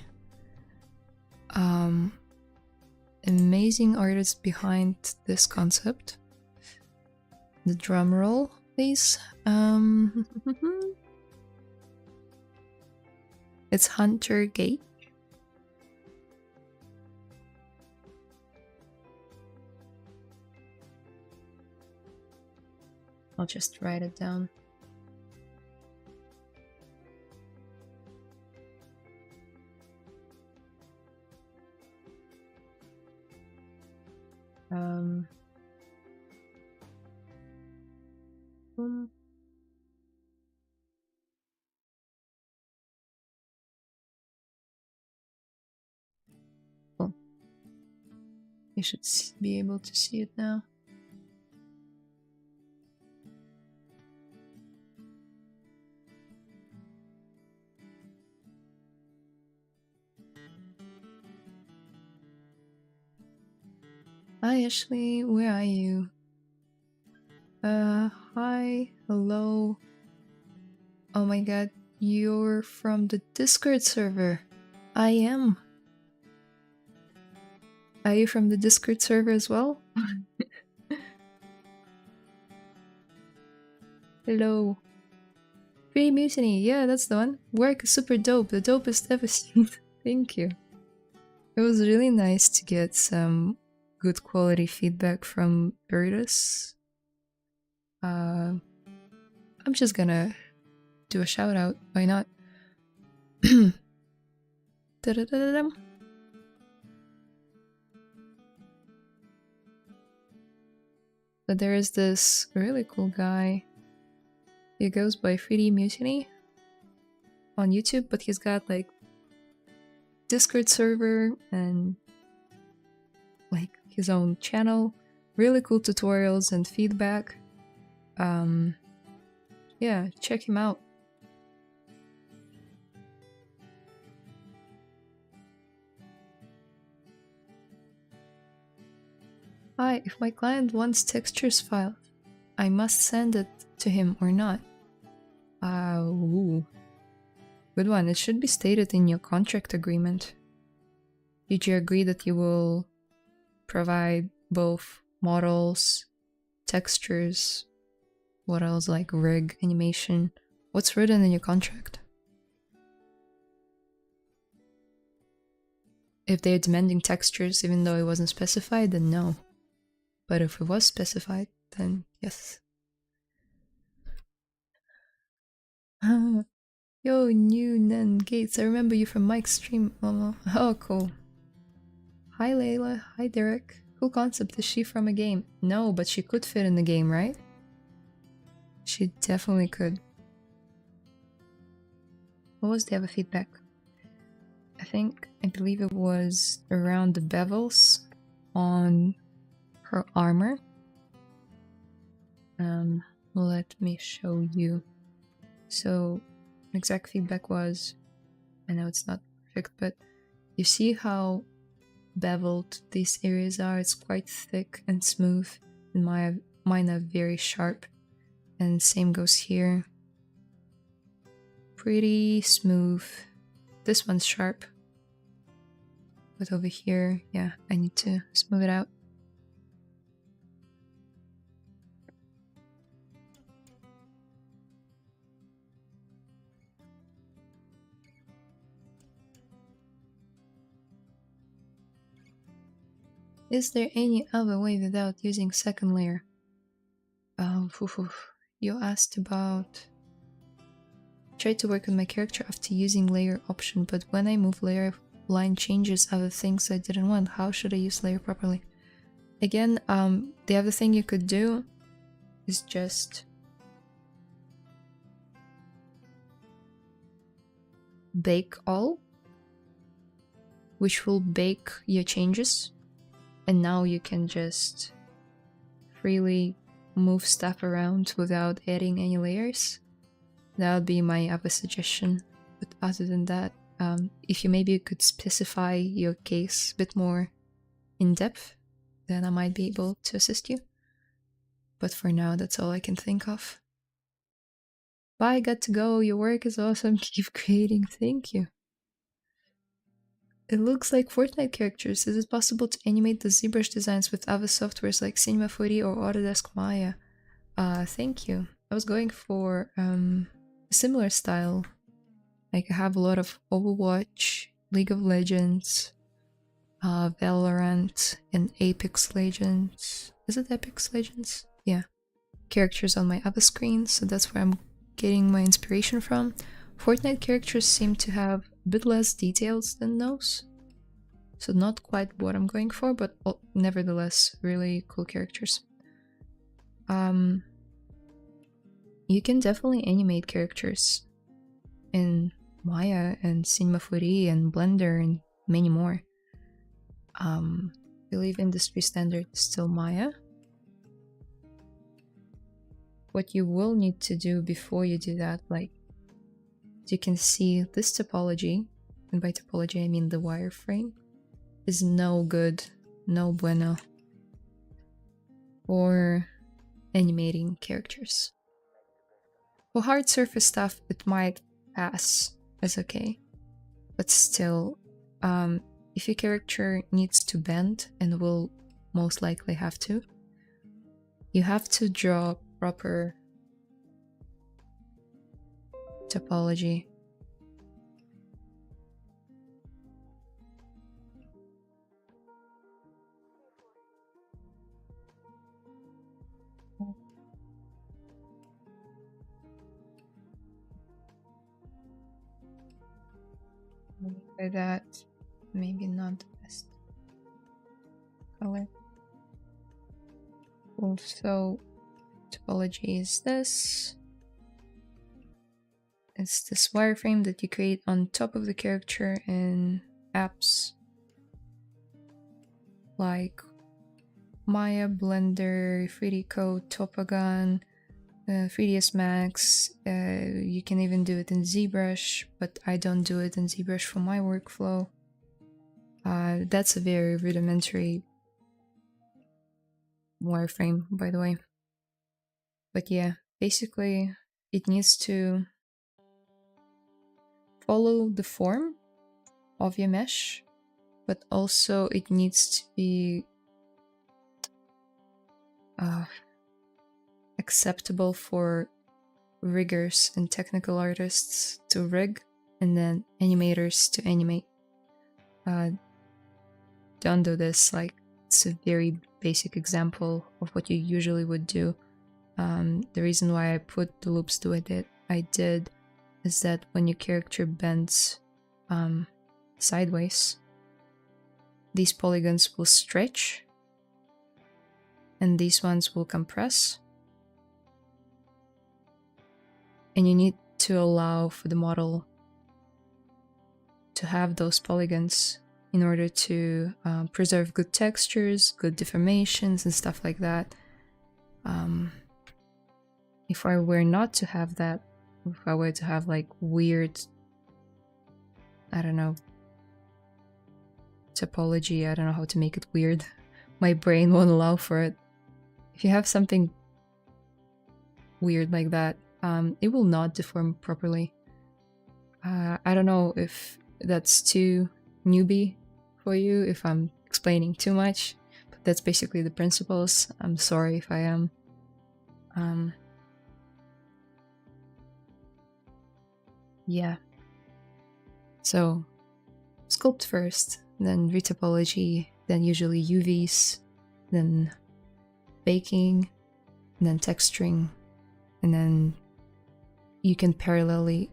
Amazing artist behind this concept. The drum roll, please. It's Hunter Gate. I'll just write it down. Cool. You should be able to see it now. Hi Ashley, where are you? Hi, hello. Oh my god, you're from the Discord server. I am. Are you from the Discord server as well? Hello. Free Mutiny, yeah, that's the one. Work is super dope, the dopest ever seen. Thank you. It was really nice to get some good quality feedback from Virtus. I'm just gonna do a shout out, why not? But there is this really cool guy. He goes by 3D Mutiny on YouTube, but he's got like Discord server and like his own channel. Really cool tutorials and feedback. Yeah, check him out. Hi, if my client wants textures file, I must send it to him or not? Ooh. Good one. It should be stated in your contract agreement. Did you agree that you will provide both models, textures, what else, like rig, animation? What's written in your contract? If they're demanding textures even though it wasn't specified, then no. But if it was specified, then yes. Yo, new Nen Gates, I remember you from Mike's stream. Oh, cool. Hi Layla, hi Derek. Cool concept, is she from a game? No, but she could fit in the game, right? She definitely could. What was the other feedback? I believe it was around the bevels on her armor. Let me show you. So, exact feedback was, I know it's not perfect, but you see how beveled these areas are? It's quite thick and smooth, and mine are very sharp. And same goes here. Pretty smooth. This one's sharp. But over here, yeah, I need to smooth it out. Is there any other way without using second layer? You asked about Tried to work on my character after using layer option, but when I move layer, line changes other things I didn't want. How should I use layer properly? Again, the other thing you could do is just bake all, which will bake your changes, and now you can just freely move stuff around without adding any layers. That would be my other suggestion. But other than that, if you maybe could specify your case a bit more in depth, then I might be able to assist you. But for now, that's all I can think of. Bye, got to go. Your work is awesome. Keep creating. Thank you. It looks like Fortnite characters. Is it possible to animate the ZBrush designs with other softwares like Cinema 4D or Autodesk Maya? Thank you. I was going for a similar style. Like I have a lot of Overwatch, League of Legends, Valorant, and Apex Legends. Is it Apex Legends? Yeah. Characters on my other screen, so that's where I'm getting my inspiration from. Fortnite characters seem to have a bit less details than those. So not quite what I'm going for, but nevertheless, really cool characters. You can definitely animate characters in Maya and Cinema 4D and Blender and many more. I believe industry standard is still Maya. What you will need to do before you do that, like, you can see this topology, and by topology I mean the wireframe, is no good, no bueno for animating characters. For hard surface stuff, it might pass as okay, but still, if your character needs to bend, and will most likely have to, you have to draw proper topology. By that, maybe not the best color. Also, topology is this. It's this wireframe that you create on top of the character in apps like Maya, Blender, 3D Code, Topogon, 3ds Max. You can even do it in ZBrush, but I don't do it in ZBrush for my workflow. That's a very rudimentary wireframe, by the way. But yeah, basically it needs to follow the form of your mesh, but also it needs to be acceptable for riggers and technical artists to rig, and then animators to animate. Don't do this, like, it's a very basic example of what you usually would do. The reason why I put the loops the way that I did is that when your character bends sideways, these polygons will stretch and these ones will compress, and you need to allow for the model to have those polygons in order to preserve good textures, good deformations, and stuff like that. If I were not to have that, if I were to have like weird, I don't know, topology, I don't know how to make it weird, my brain won't allow for it. If you have something weird like that, it will not deform properly. I don't know if that's too newbie for you, if I'm explaining too much, but that's basically the principles. I'm sorry if I am. Yeah. So, sculpt first, then retopology, then usually UVs, then baking, and then texturing, and then you can parallelly,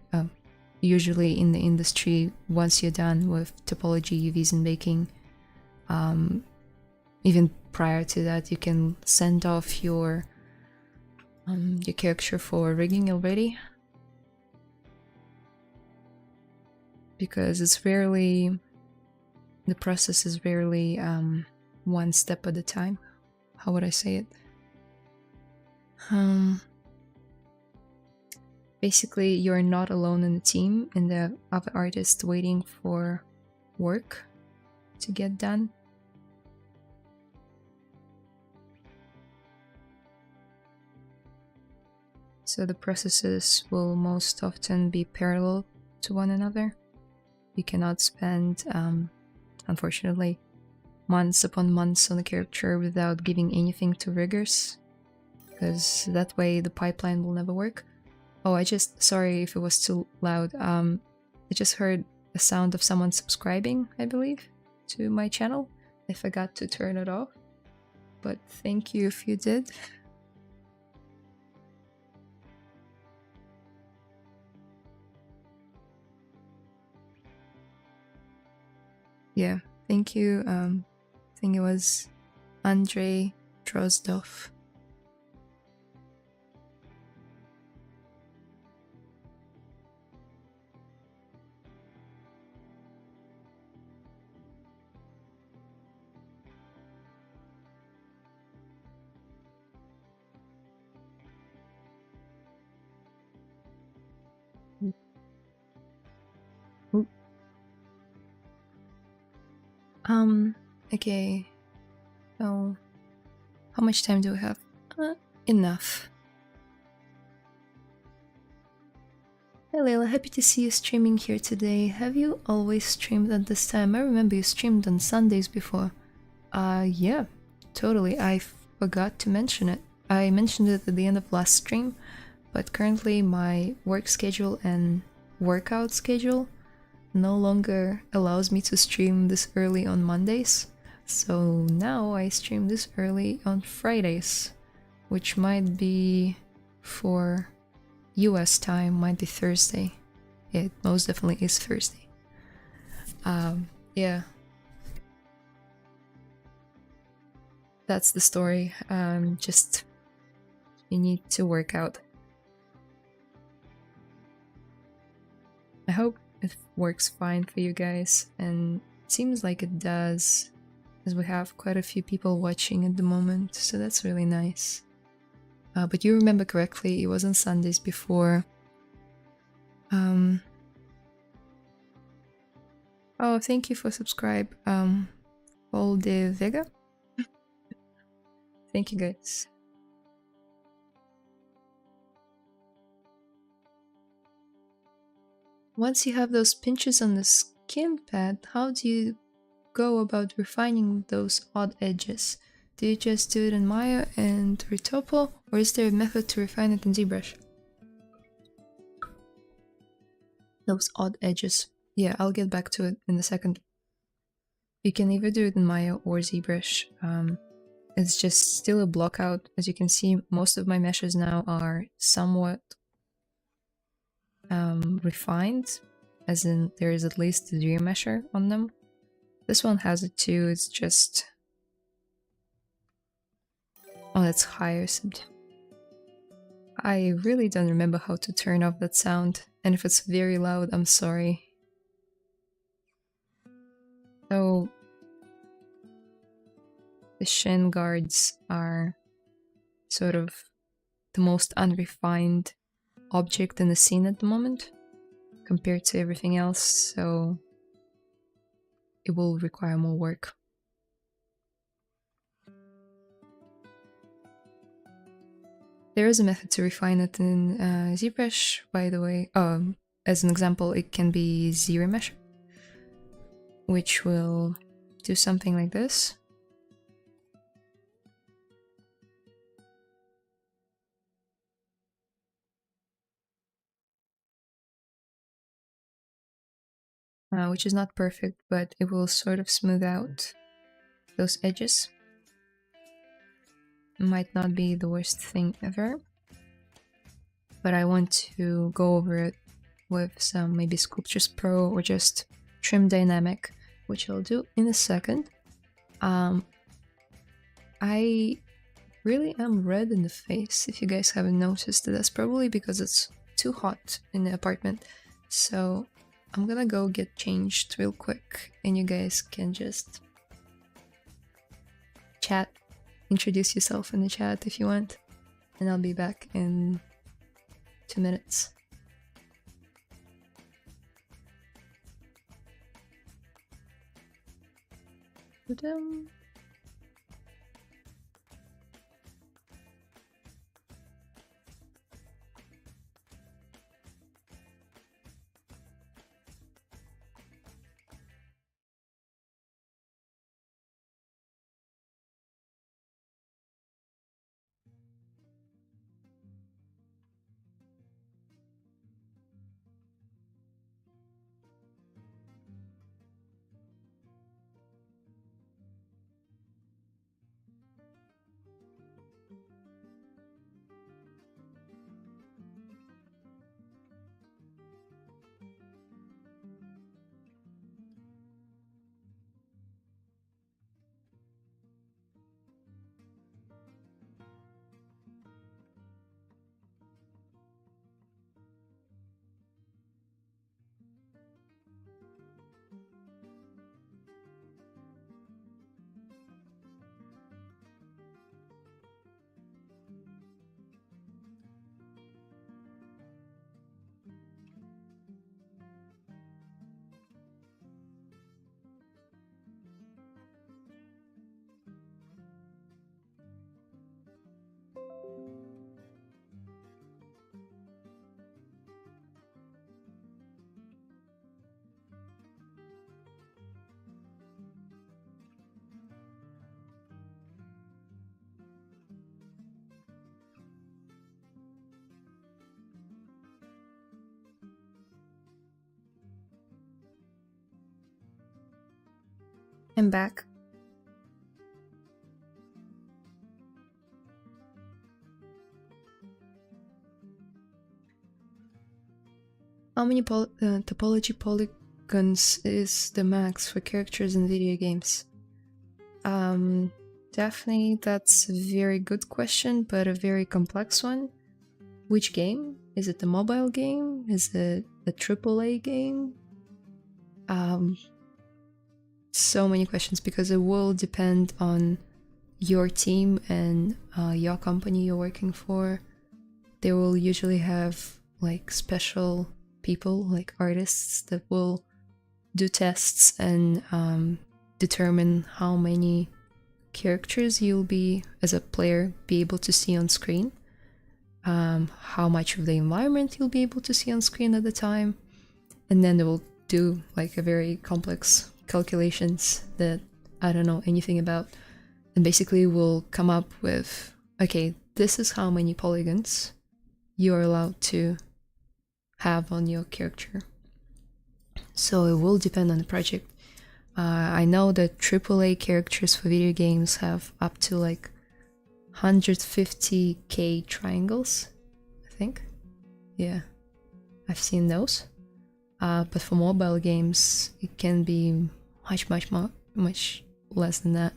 usually in the industry, once you're done with topology, UVs, and baking, even prior to that, you can send off your character for rigging already, because it's rarely, the process is rarely one step at a time. How would I say it? Basically, you're not alone in the team, and the other artists waiting for work to get done. So the processes will most often be parallel to one another. You cannot spend, unfortunately, months upon months on a character without giving anything to riggers, because that way the pipeline will never work. Oh, sorry if it was too loud. I just heard a sound of someone subscribing, I believe, to my channel. I forgot to turn it off, but thank you if you did. Yeah, thank you. I think it was Andrei Drozdov. Okay. So, how much time do we have? Enough. Hi Layla, happy to see you streaming here today. Have you always streamed at this time? I remember you streamed on Sundays before. Yeah, totally. I forgot to mention it. I mentioned it at the end of last stream, but currently my work schedule and workout schedule no longer allows me to stream this early on Mondays. So now I stream this early on Fridays, which might be, for US time, might be Thursday. Yeah, it most definitely is Thursday. Yeah. That's the story. Just, you need to work out. I hope it works fine for you guys, and it seems like it does, as we have quite a few people watching at the moment, so that's really nice. But you remember correctly, it was on Sundays before. Oh, thank you for subscribe, Paul de Vega. Thank you, guys. Once you have those pinches on the skin pad, how do you go about refining those odd edges? Do you just do it in Maya and Retopo, or is there a method to refine it in ZBrush? Those odd edges. Yeah, I'll get back to it in a second. You can either do it in Maya or ZBrush. It's just still a blockout. As you can see, most of my meshes now are somewhat refined, as in there is at least 0 measure on them. This one has it too, it's just... Oh, that's higher. I really don't remember how to turn off that sound, and if it's very loud, I'm sorry. So, the shin guards are sort of the most unrefined object in the scene at the moment, compared to everything else, so it will require more work. There is a method to refine it in ZBrush, by the way. As an example, it can be 0 measure, which will do something like this. Which is not perfect, but it will sort of smooth out those edges. Might not be the worst thing ever. but I want to go over it with some maybe Sculptures Pro or just Trim Dynamic, which I'll do in a second. I really am red in the face, if you guys haven't noticed. That's probably because it's too hot in the apartment. So I'm gonna go get changed real quick, and you guys can just chat, introduce yourself in the chat if you want, and I'll be back in 2 minutes. Ta-dam. I'm back. How many topology polygons is the max for characters in video games? Definitely that's a very good question, but a very complex one. Which game? Is it a mobile game? Is it a AAA game? So many questions, because it will depend on your team and your company you're working for. They will usually have like special people, like artists, that will do tests and determine how many characters you'll be, as a player, be able to see on screen, how much of the environment you'll be able to see on screen at the time, and then they will do like a very complex calculations that I don't know anything about, and basically will come up with, okay, this is how many polygons you are allowed to have on your character. So it will depend on the project. I know that AAA characters for video games have up to like 150k triangles, I think. Yeah, I've seen those. But for mobile games, it can be much less than that.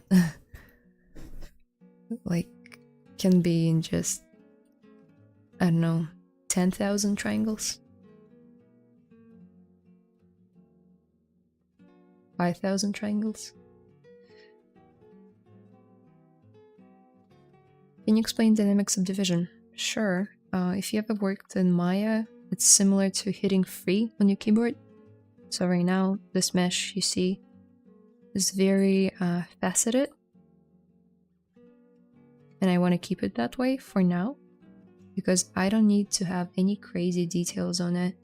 Like, can be in just, I don't know, 10,000 triangles? 5,000 triangles? Can you explain dynamic subdivision? Sure. If you ever worked in Maya, it's similar to hitting free on your keyboard. So right now, this mesh you see is very faceted. And I want to keep it that way for now, because I don't need to have any crazy details on it.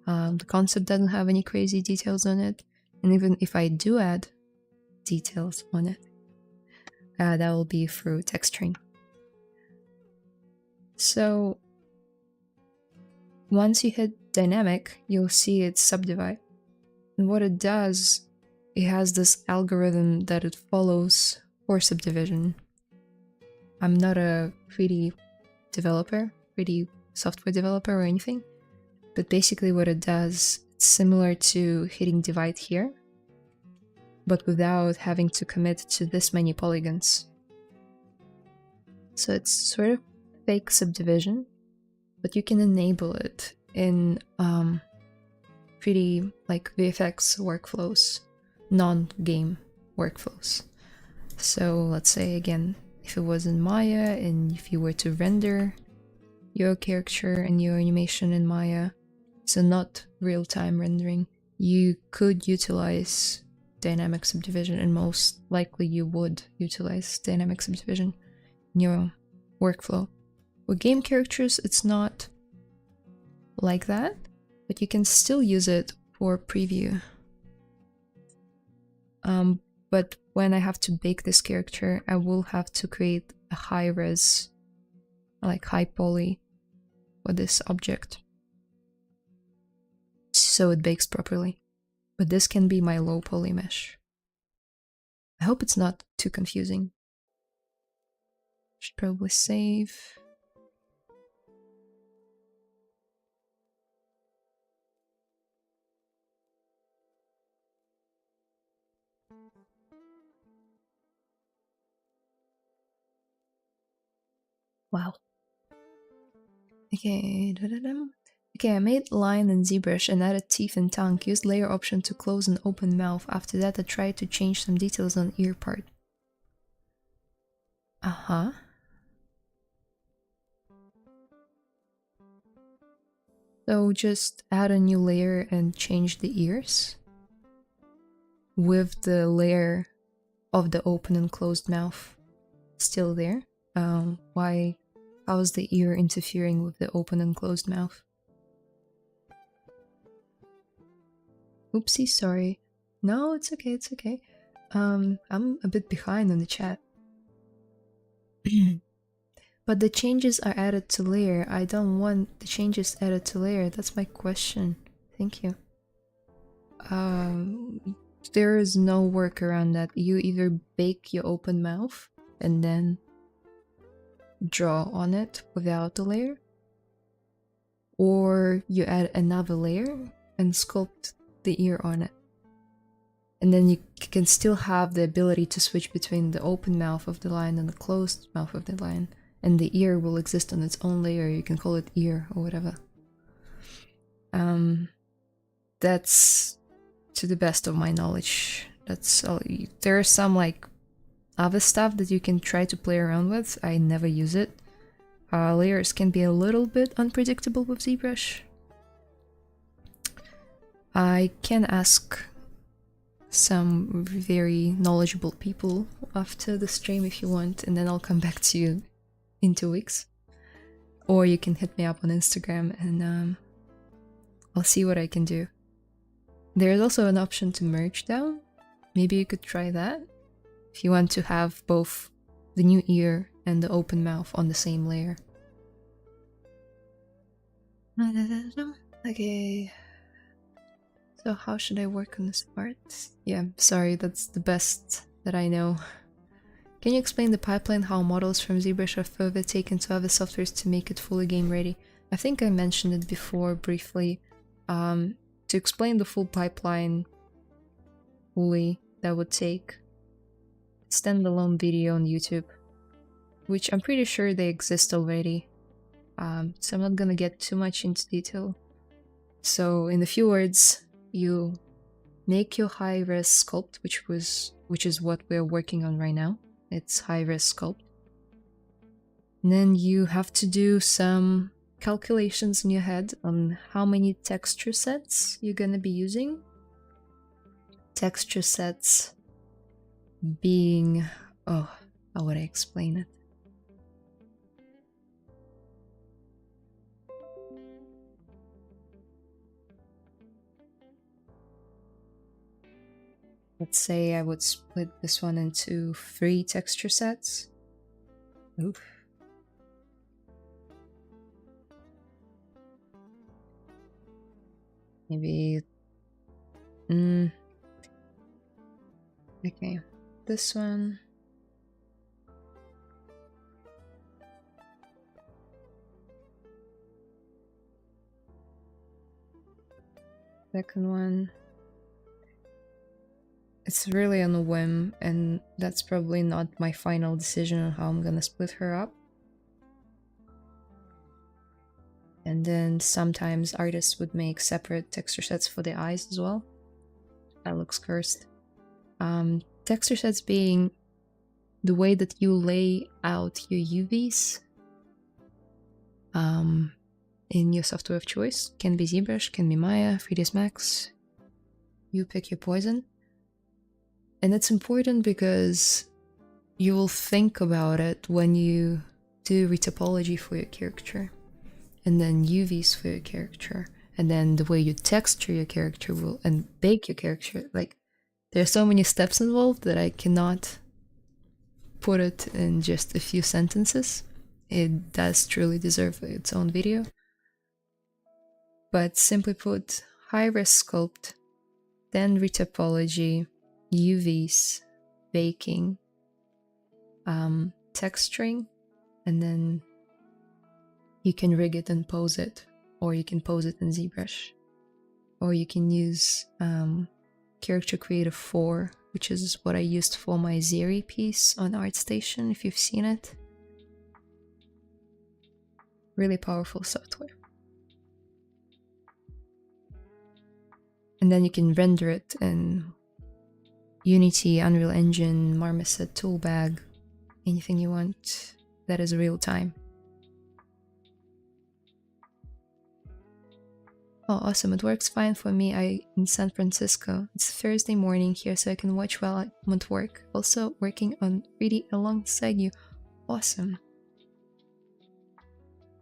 The concept doesn't have any crazy details on it. And even if I do add details on it, that will be through texturing. So once you hit dynamic, you'll see it subdivide. And what it does, it has this algorithm that it follows for subdivision. I'm not a 3D developer, 3D software developer or anything, but basically what it does, it's similar to hitting divide here, but without having to commit to this many polygons. So it's sort of fake subdivision, but you can enable it in pretty like VFX workflows, non-game workflows. So let's say again, if it was in Maya and if you were to render your character and your animation in Maya, so not real-time rendering, you could utilize dynamic subdivision, and most likely you would utilize dynamic subdivision in your workflow. With game characters, it's not like that, but you can still use it for preview. But when I have to bake this character, I will have to create a high res, like high poly, for this object, so it bakes properly. But this can be my low poly mesh. I hope it's not too confusing. Should probably save. Wow. Okay, okay, I made line in ZBrush and added teeth and tongue. Used layer option to close and open mouth. After that, I tried to change some details on ear part. Uh-huh. So just add a new layer and change the ears with the layer of the open and closed mouth still there. How is the ear interfering with the open and closed mouth? Oopsie, sorry. No, it's okay, it's okay. I'm a bit behind on the chat. But the changes are added to layer. I don't want the changes added to layer. That's my question. Thank you. There is no work around that. You either bake your open mouth and then draw on it without the layer, or you add another layer and sculpt the ear on it. And then you can still have the ability to switch between the open mouth of the lion and the closed mouth of the lion. And the ear will exist on its own layer. You can call it ear or whatever. That's to the best of my knowledge. That's all. There are some like other stuff that you can try to play around with. I never use it. Layers can be a little bit unpredictable with ZBrush. I can ask some very knowledgeable people after the stream if you want, and then I'll come back to you in 2 weeks. Or you can hit me up on Instagram and I'll see what I can do. There's also an option to merge down. Maybe you could try that if you want to have both the new ear and the open mouth on the same layer. Okay. So how should I work on this part? Yeah, sorry, that's the best that I know. Can you explain the pipeline, how models from ZBrush are further taken to other softwares to make it fully game ready? I think I mentioned it before briefly. To explain the full pipeline fully, that would take a standalone video on YouTube, which I'm pretty sure they exist already. So I'm not gonna get too much into detail. So in a few words, you make your high-res sculpt, which is what we're working on right now. It's high-res sculpt. And then you have to do some calculations in your head on how many texture sets you're gonna be using. Texture sets being... oh, how would I explain it? Let's say I would split this one into 3 texture sets. Oof. Maybe... okay, this one. Second one, it's really on a whim, and that's probably not my final decision on how I'm gonna split her up. And then sometimes artists would make separate texture sets for the eyes as well. That looks cursed. Texture sets being the way that you lay out your UVs in your software of choice. Can be ZBrush, can be Maya, 3ds Max. You pick your poison. And it's important because you will think about it when you do retopology for your character, and then UVs for your character, and then the way you texture your character will and bake your character. Like, there are so many steps involved that I cannot put it in just a few sentences. It does truly deserve its own video. But simply put, high-res sculpt, then retopology, UVs, baking, texturing, and then you can rig it and pose it, or you can pose it in ZBrush, or you can use Character Creator 4, which is what I used for my Zeri piece on ArtStation, if you've seen it. Really powerful software. And then you can render it in Unity, Unreal Engine, Marmoset, Toolbag, anything you want that is real time. Oh, awesome. It works fine for me. I'm in San Francisco. It's Thursday morning here, so I can watch while I'm at work. Also working on 3D alongside you. Awesome.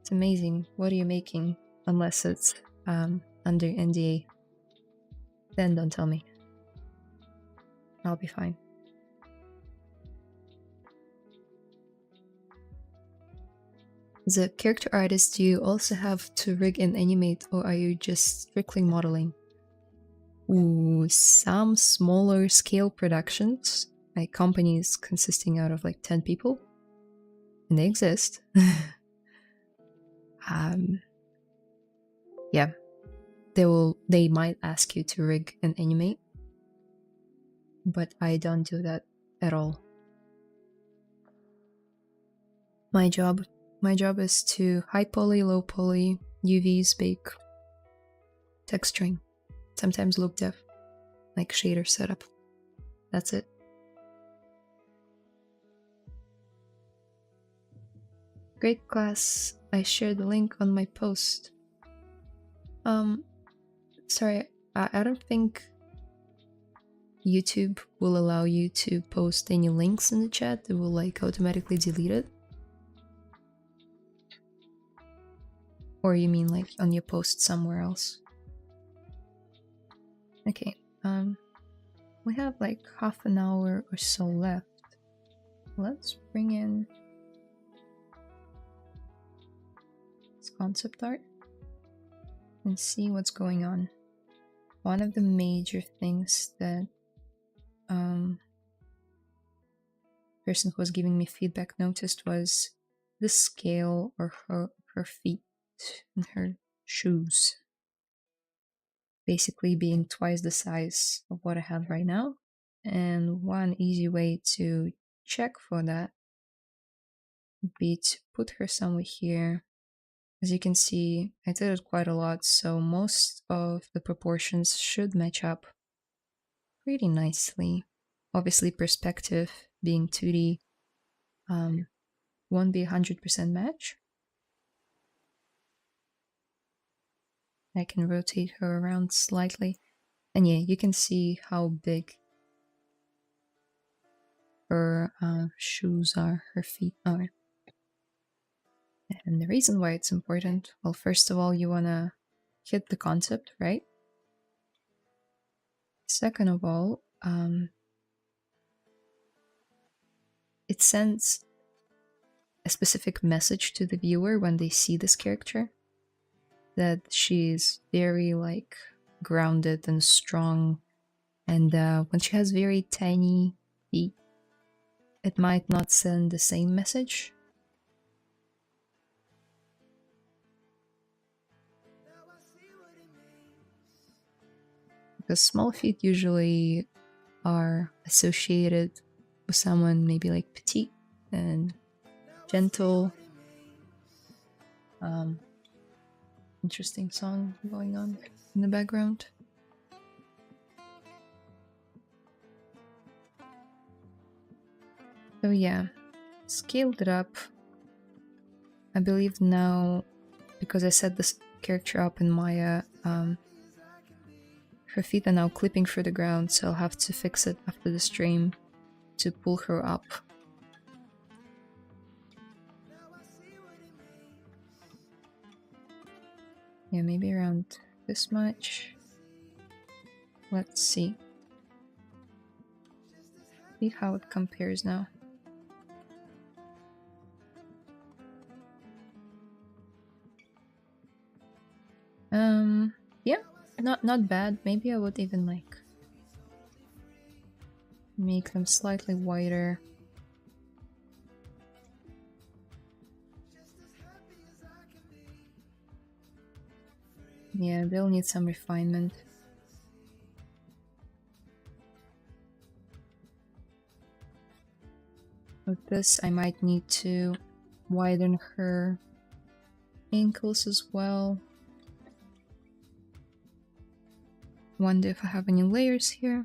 It's amazing. What are you making? Unless it's under NDA. Then don't tell me. I'll be fine. As a character artist, do you also have to rig and animate, or are you just strictly modeling? Ooh, some smaller scale productions, like companies consisting out of like 10 people, and they exist. Yeah, they might ask you to rig and animate, but I don't do that at all. My job is to high poly, low poly, UVs, bake, texturing, sometimes look dev, like shader setup. That's it. Great class. I shared the link on my post. Sorry, I don't think YouTube will allow you to post any links in the chat. It will like automatically delete it. Or you mean like on your post somewhere else? Okay, we have like half an hour or so left. Let's bring in this concept art and see what's going on. One of the major things that person who was giving me feedback noticed was the scale or her feet and her shoes basically being twice the size of what I have right now. And one easy way to check for that would be to put her somewhere here. As you can see, I did it quite a lot, so most of the proportions should match up pretty nicely. Obviously, perspective being 2D won't be 100% match. I can rotate her around slightly, and yeah, you can see how big her shoes are, her feet are. And the reason why it's important, well, first of all, you want to hit the concept, right? Second of all, it sends a specific message to the viewer when they see this character, that she's very like grounded and strong, and when she has very tiny feet, it might not send the same message. because small feet usually are associated with someone maybe like petite and gentle. Interesting song going on in the background. So yeah, scaled it up. I believe now, because I set this character up in Maya, her feet are now clipping through the ground, so I'll have to fix it after the stream to pull her up. Yeah, maybe around this much. Let's see. See how it compares now. Yeah, not bad. Maybe I would even like make them slightly wider. Yeah, they'll need some refinement. With this, I might need to widen her ankles as well. Wonder if I have any layers here.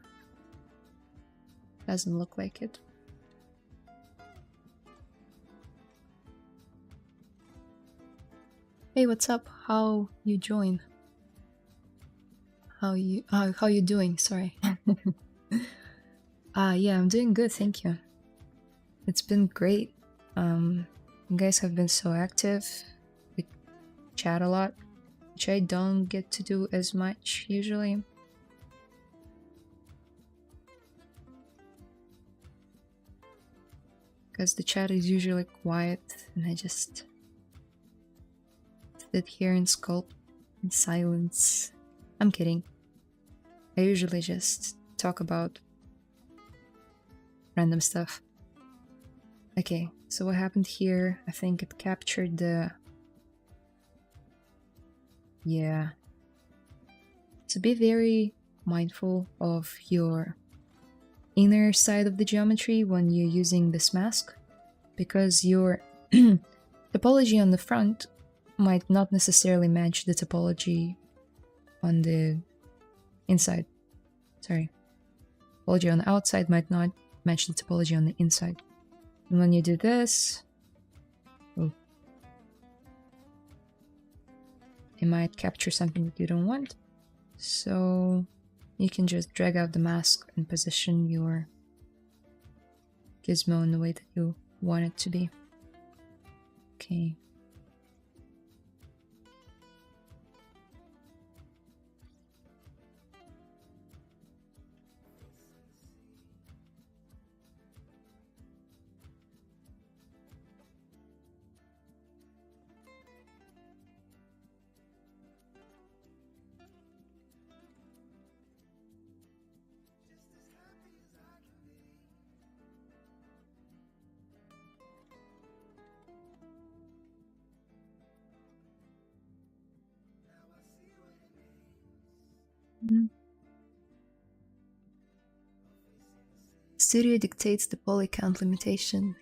Doesn't look like it. Hey, what's up? How you join? How you doing? Sorry. Yeah, I'm doing good, thank you. It's been great. You guys have been so active. We chat a lot, which I don't get to do as much usually. Because the chat is usually quiet and I just sit here and sculpt in silence. I'm kidding. I usually just talk about random stuff. Okay, so what happened here? I think it captured the... Yeah. So be very mindful of your inner side of the geometry when you're using this mask, because your topology on the front might not necessarily match the topology on the inside. Sorry. Topology on the outside might not match the topology on the inside. And when you do this, it might capture something that you don't want. So you can just drag out the mask and position your gizmo in the way that you want it to be. Okay. Studio dictates the poly count limitation.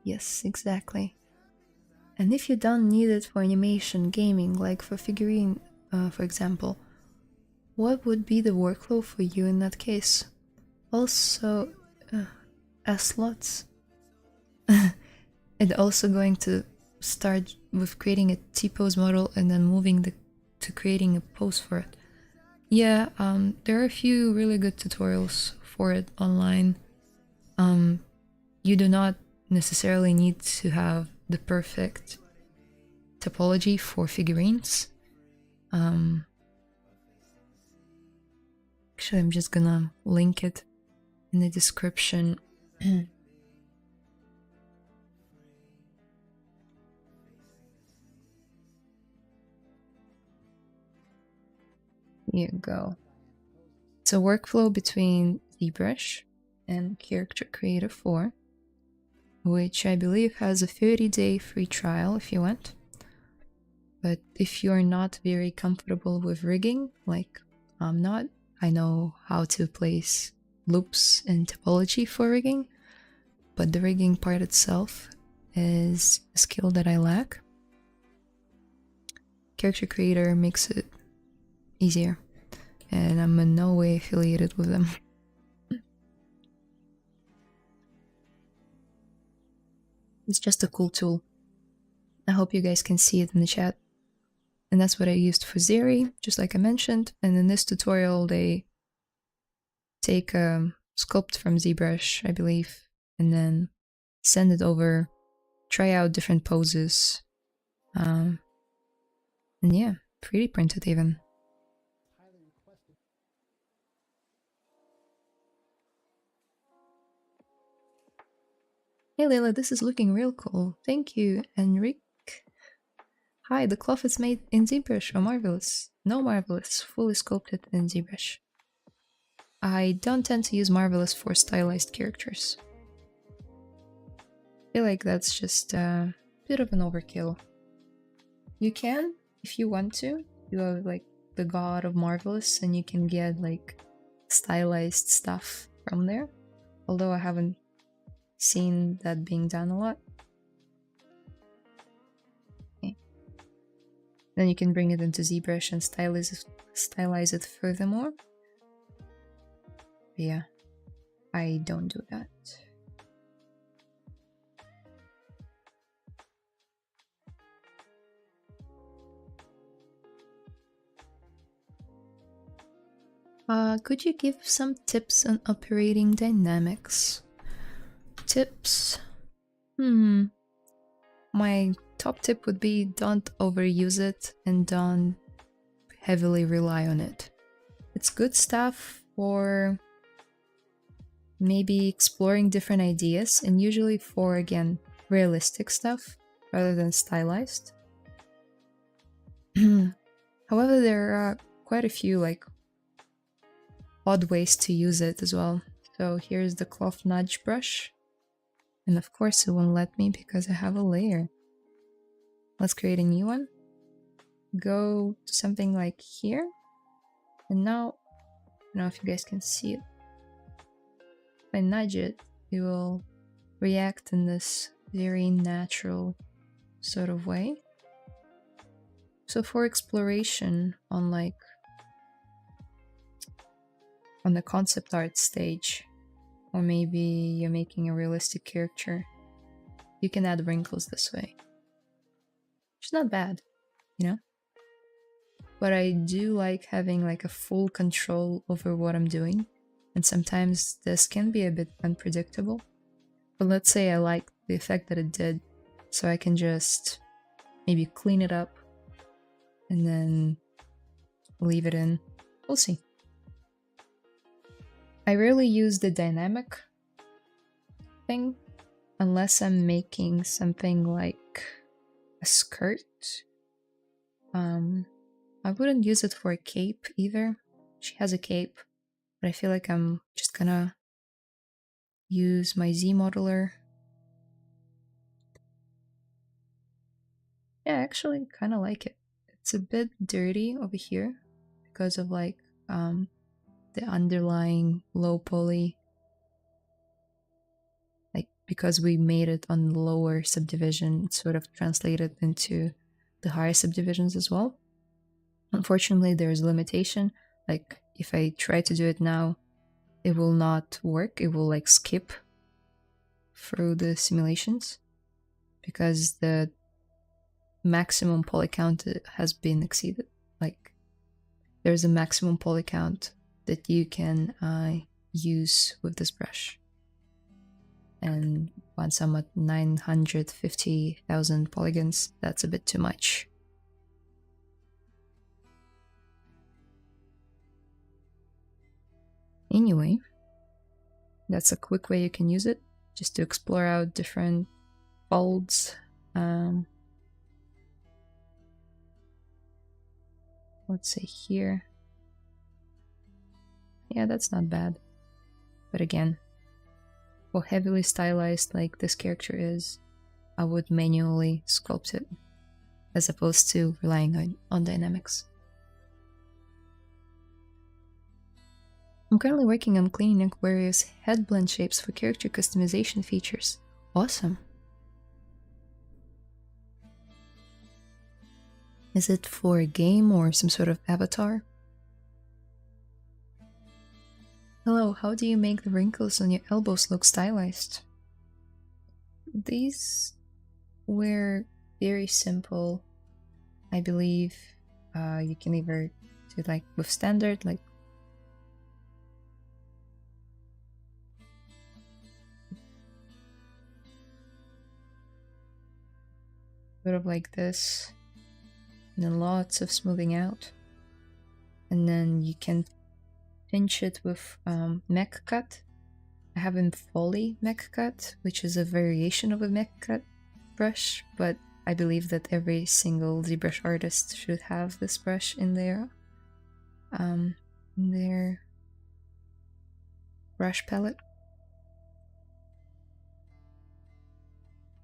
Yes, exactly. And if you don't need it for animation gaming, like for figurine, for example, what would be the workflow for you in that case? Also, slots. And also going to start with creating a T-pose model and then moving to creating a pose for it. Yeah, there are a few really good tutorials for it online. You do not necessarily need to have the perfect topology for figurines. Actually, I'm just gonna link it in the description. Here you go. It's a workflow between ZBrush and Character Creator 4, which I believe has a 30-day free trial if you want. But if you're not very comfortable with rigging, like I'm not, I know how to place loops in Topology for rigging, but the rigging part itself is a skill that I lack. Character Creator makes it easier, and I'm in no way affiliated with them. It's just a cool tool. I hope you guys can see it in the chat. And that's what I used for Zeri, just like I mentioned. And in this tutorial, they take a sculpt from ZBrush, I believe, and then send it over, try out different poses. And yeah, 3D print it even. Hey Layla, this is looking real cool. Thank you, Enric. Hi, the cloth is made in ZBrush or Marvelous? No Marvelous, fully sculpted in ZBrush. I don't tend to use Marvelous for stylized characters. I feel like that's just a bit of an overkill. You can, if you want to, you are like the god of Marvelous and you can get like stylized stuff from there. Although I haven't seen that being done a lot. Okay. Then you can bring it into ZBrush and stylize it furthermore. But yeah, I don't do that. Could you give some tips on operating dynamics? Tips? My top tip would be don't overuse it and don't heavily rely on it. It's good stuff for maybe exploring different ideas, and usually for, again, realistic stuff rather than stylized. However, there are quite a few like odd ways to use it as well. So here's the cloth nudge brush. And of course it won't let me because I have a layer. Let's create a new one. Go to something like here. And now, I don't know if you guys can see it. If I nudge it, it will react in this very natural sort of way. So for exploration on like on the concept art stage, or maybe you're making a realistic character, you can add wrinkles this way. Which is not bad, you know? But I do like having like a full control over what I'm doing, and sometimes this can be a bit unpredictable. But let's say I like the effect that it did, so I can just maybe clean it up and then leave it in. We'll see. I rarely use the dynamic thing unless I'm making something like a skirt. I wouldn't use it for a cape either. She has a cape, but I feel like I'm just gonna use my Z modeler. Yeah, I actually kind of like it. It's a bit dirty over here because of like the underlying low poly, like because we made it on lower subdivision, it's sort of translated into the higher subdivisions as well. Unfortunately, there's a limitation. Like if I try to do it now, it will not work. It will like skip through the simulations because the maximum poly count has been exceeded. Like there's a maximum poly count that you can use with this brush. And once I'm at 950,000 polygons, that's a bit too much. Anyway, that's a quick way you can use it, just to explore out different folds. Let's say here. Yeah, that's not bad. But again, for heavily stylized like this character is, I would manually sculpt it as opposed to relying on dynamics. I'm currently working on cleaning up various head blend shapes for character customization features. Awesome. Is it for a game or some sort of avatar? Hello, how do you make the wrinkles on your elbows look stylized? These were very simple. I believe you can either do like with standard, like sort of like this, and then lots of smoothing out, and then you can pinch it with mech cut. I have in Foley mech cut, which is a variation of a mech cut brush, but I believe that every single ZBrush artist should have this brush in their brush palette.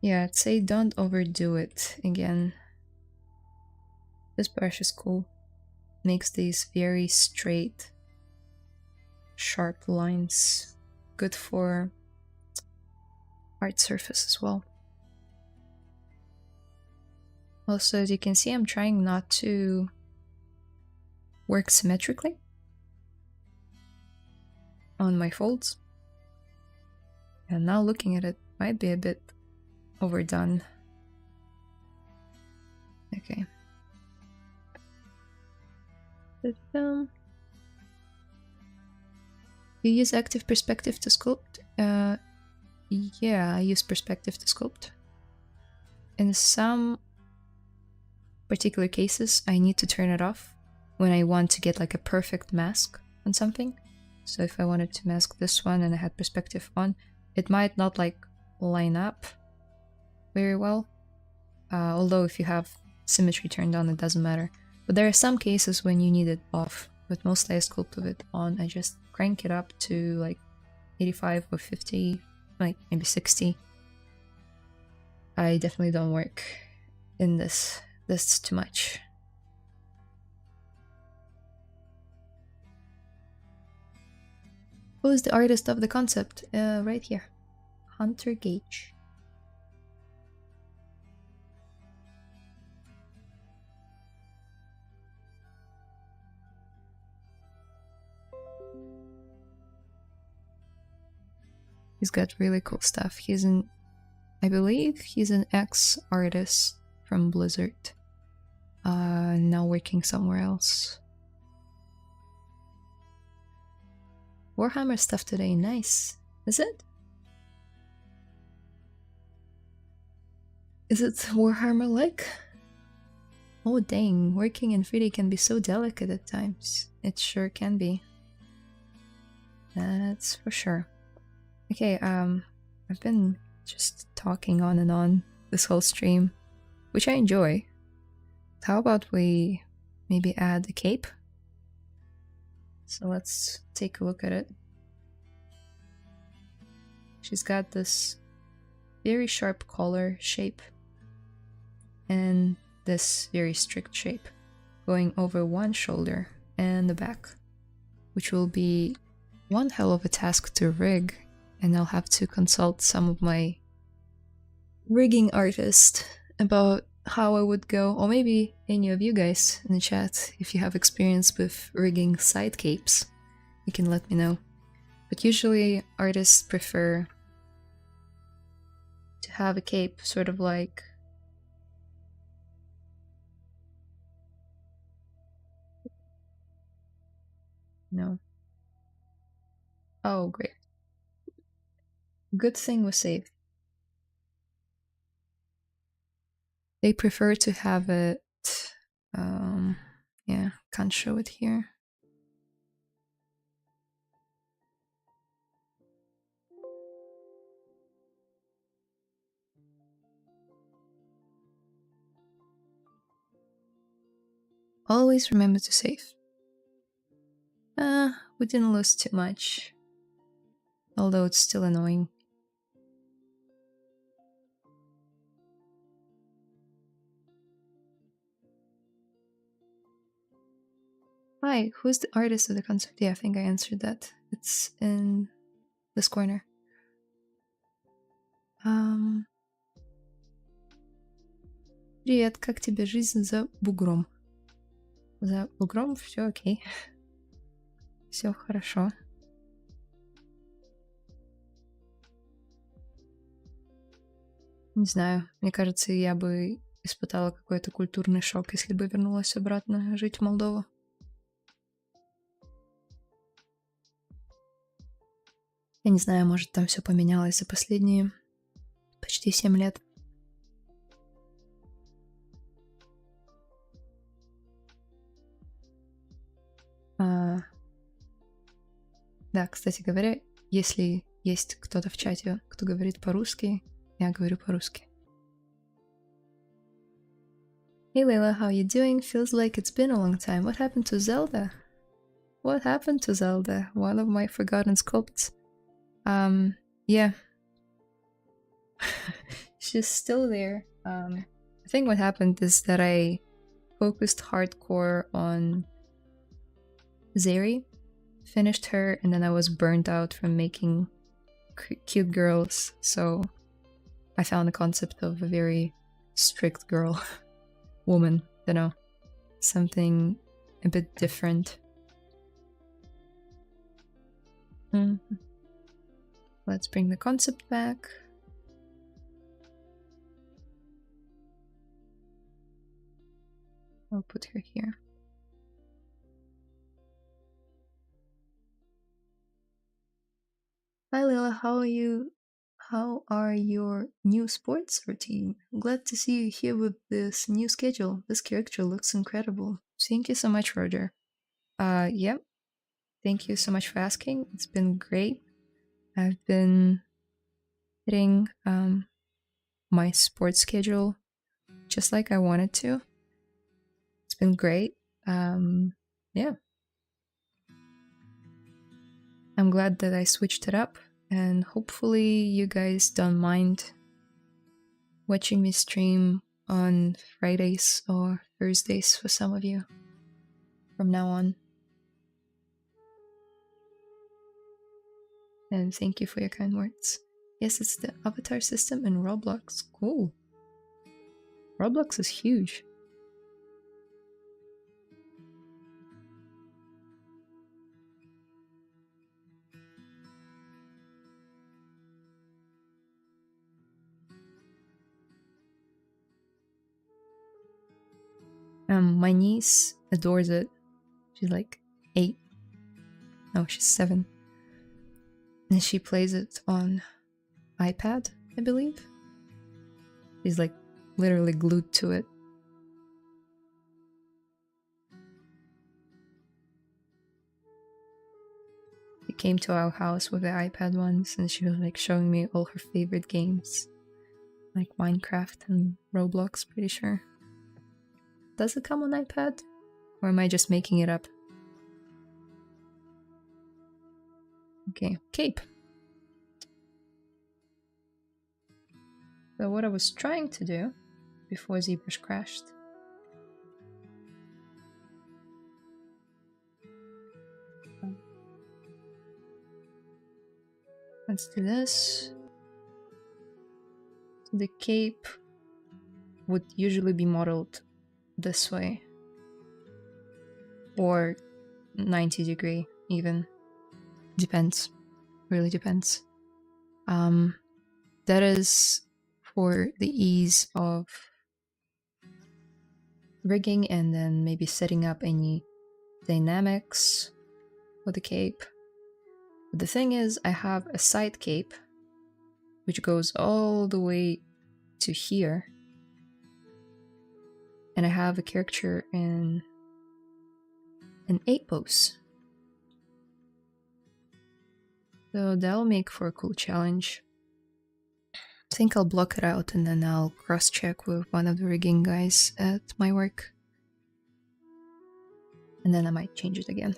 Yeah, I'd say don't overdo it again. This brush is cool. Makes these very straight, sharp lines. Good for hard surface as well. Also, as you can see, I'm trying not to work symmetrically on my folds. And now looking at it, might be a bit overdone. Okay. You use active perspective to sculpt? Yeah, I use perspective to sculpt. In some particular cases, I need to turn it off when I want to get like a perfect mask on something. So if I wanted to mask this one and I had perspective on, it might not like line up very well. Although if you have symmetry turned on, it doesn't matter. But there are some cases when you need it off, but mostly I sculpt with it on. I just crank it up to like 85 or 50, like maybe 60. I definitely don't work in this too much. Who is the artist of the concept? Right here. Hunter Gage. He's got really cool stuff. He's I believe he's an ex-artist from Blizzard. Now working somewhere else. Warhammer stuff today, nice. Is it? Is it Warhammer-like? Oh dang, working in 3D can be so delicate at times. It sure can be. That's for sure. Okay, I've been just talking on and on this whole stream, which I enjoy. How about we maybe add a cape? So let's take a look at it. She's got this very sharp collar shape and this very strict shape going over one shoulder and the back, which will be one hell of a task to rig, and I'll have to consult some of my rigging artists about how I would go, or maybe any of you guys in the chat, if you have experience with rigging side capes, you can let me know. But usually artists prefer to have a cape sort of like Oh, great. Good thing was saved. They prefer to have it, yeah, can't show it here. Always remember to save. We didn't lose too much, although it's still annoying. Hi, who's the artist of the concept? Yeah, I think I answered that. It's in this corner. Привет, как тебе жизнь за бугром? За бугром все окей. Все хорошо. Не знаю, мне кажется, я бы испытала какой-то культурный шок, если бы вернулась обратно жить в Молдову. Я не знаю, может, там все поменялось за последние почти 7 лет. Да, кстати говоря, если есть кто-то в чате, кто говорит по-русски, я говорю по-русски. Hey Layla, how you doing? Feels like it's been a long time. What happened to Zelda? What happened to Zelda? One of my forgotten sculpts. Yeah. She's still there. I think what happened is that I focused hardcore on Zeri, finished her, and then I was burnt out from making cute girls, so I found the concept of a very strict girl, woman, you know, something a bit different. Let's bring the concept back. I'll put her here. Hi Layla, how are you? How are your new sports routine? Glad to see you here with this new schedule. This character looks incredible. Thank you so much, Roger. Yeah. Thank you so much for asking. It's been great. I've been hitting my sports schedule just like I wanted to. It's been great. Yeah. I'm glad that I switched it up, and hopefully you guys don't mind watching me stream on Fridays or Thursdays for some of you from now on. And thank you for your kind words. Yes, it's the avatar system in Roblox. Cool. Roblox is huge. My niece adores it. She's like 8. No, she's 7. And she plays it on iPad, I believe. She's like literally glued to it. She came to our house with the iPad once, and she was like showing me all her favorite games. Like Minecraft and Roblox, pretty sure. Does it come on iPad? Or am I just making it up? Okay, cape. So what I was trying to do before ZBrush crashed. Let's do this. So the cape would usually be modeled this way. Or 90 degree even. Depends. Really depends. That is for the ease of rigging and then maybe setting up any dynamics for the cape. But the thing is, I have a side cape which goes all the way to here, and I have a character in an 8 pose. So that'll make for a cool challenge. I think I'll block it out and then I'll cross-check with one of the rigging guys at my work. And then I might change it again.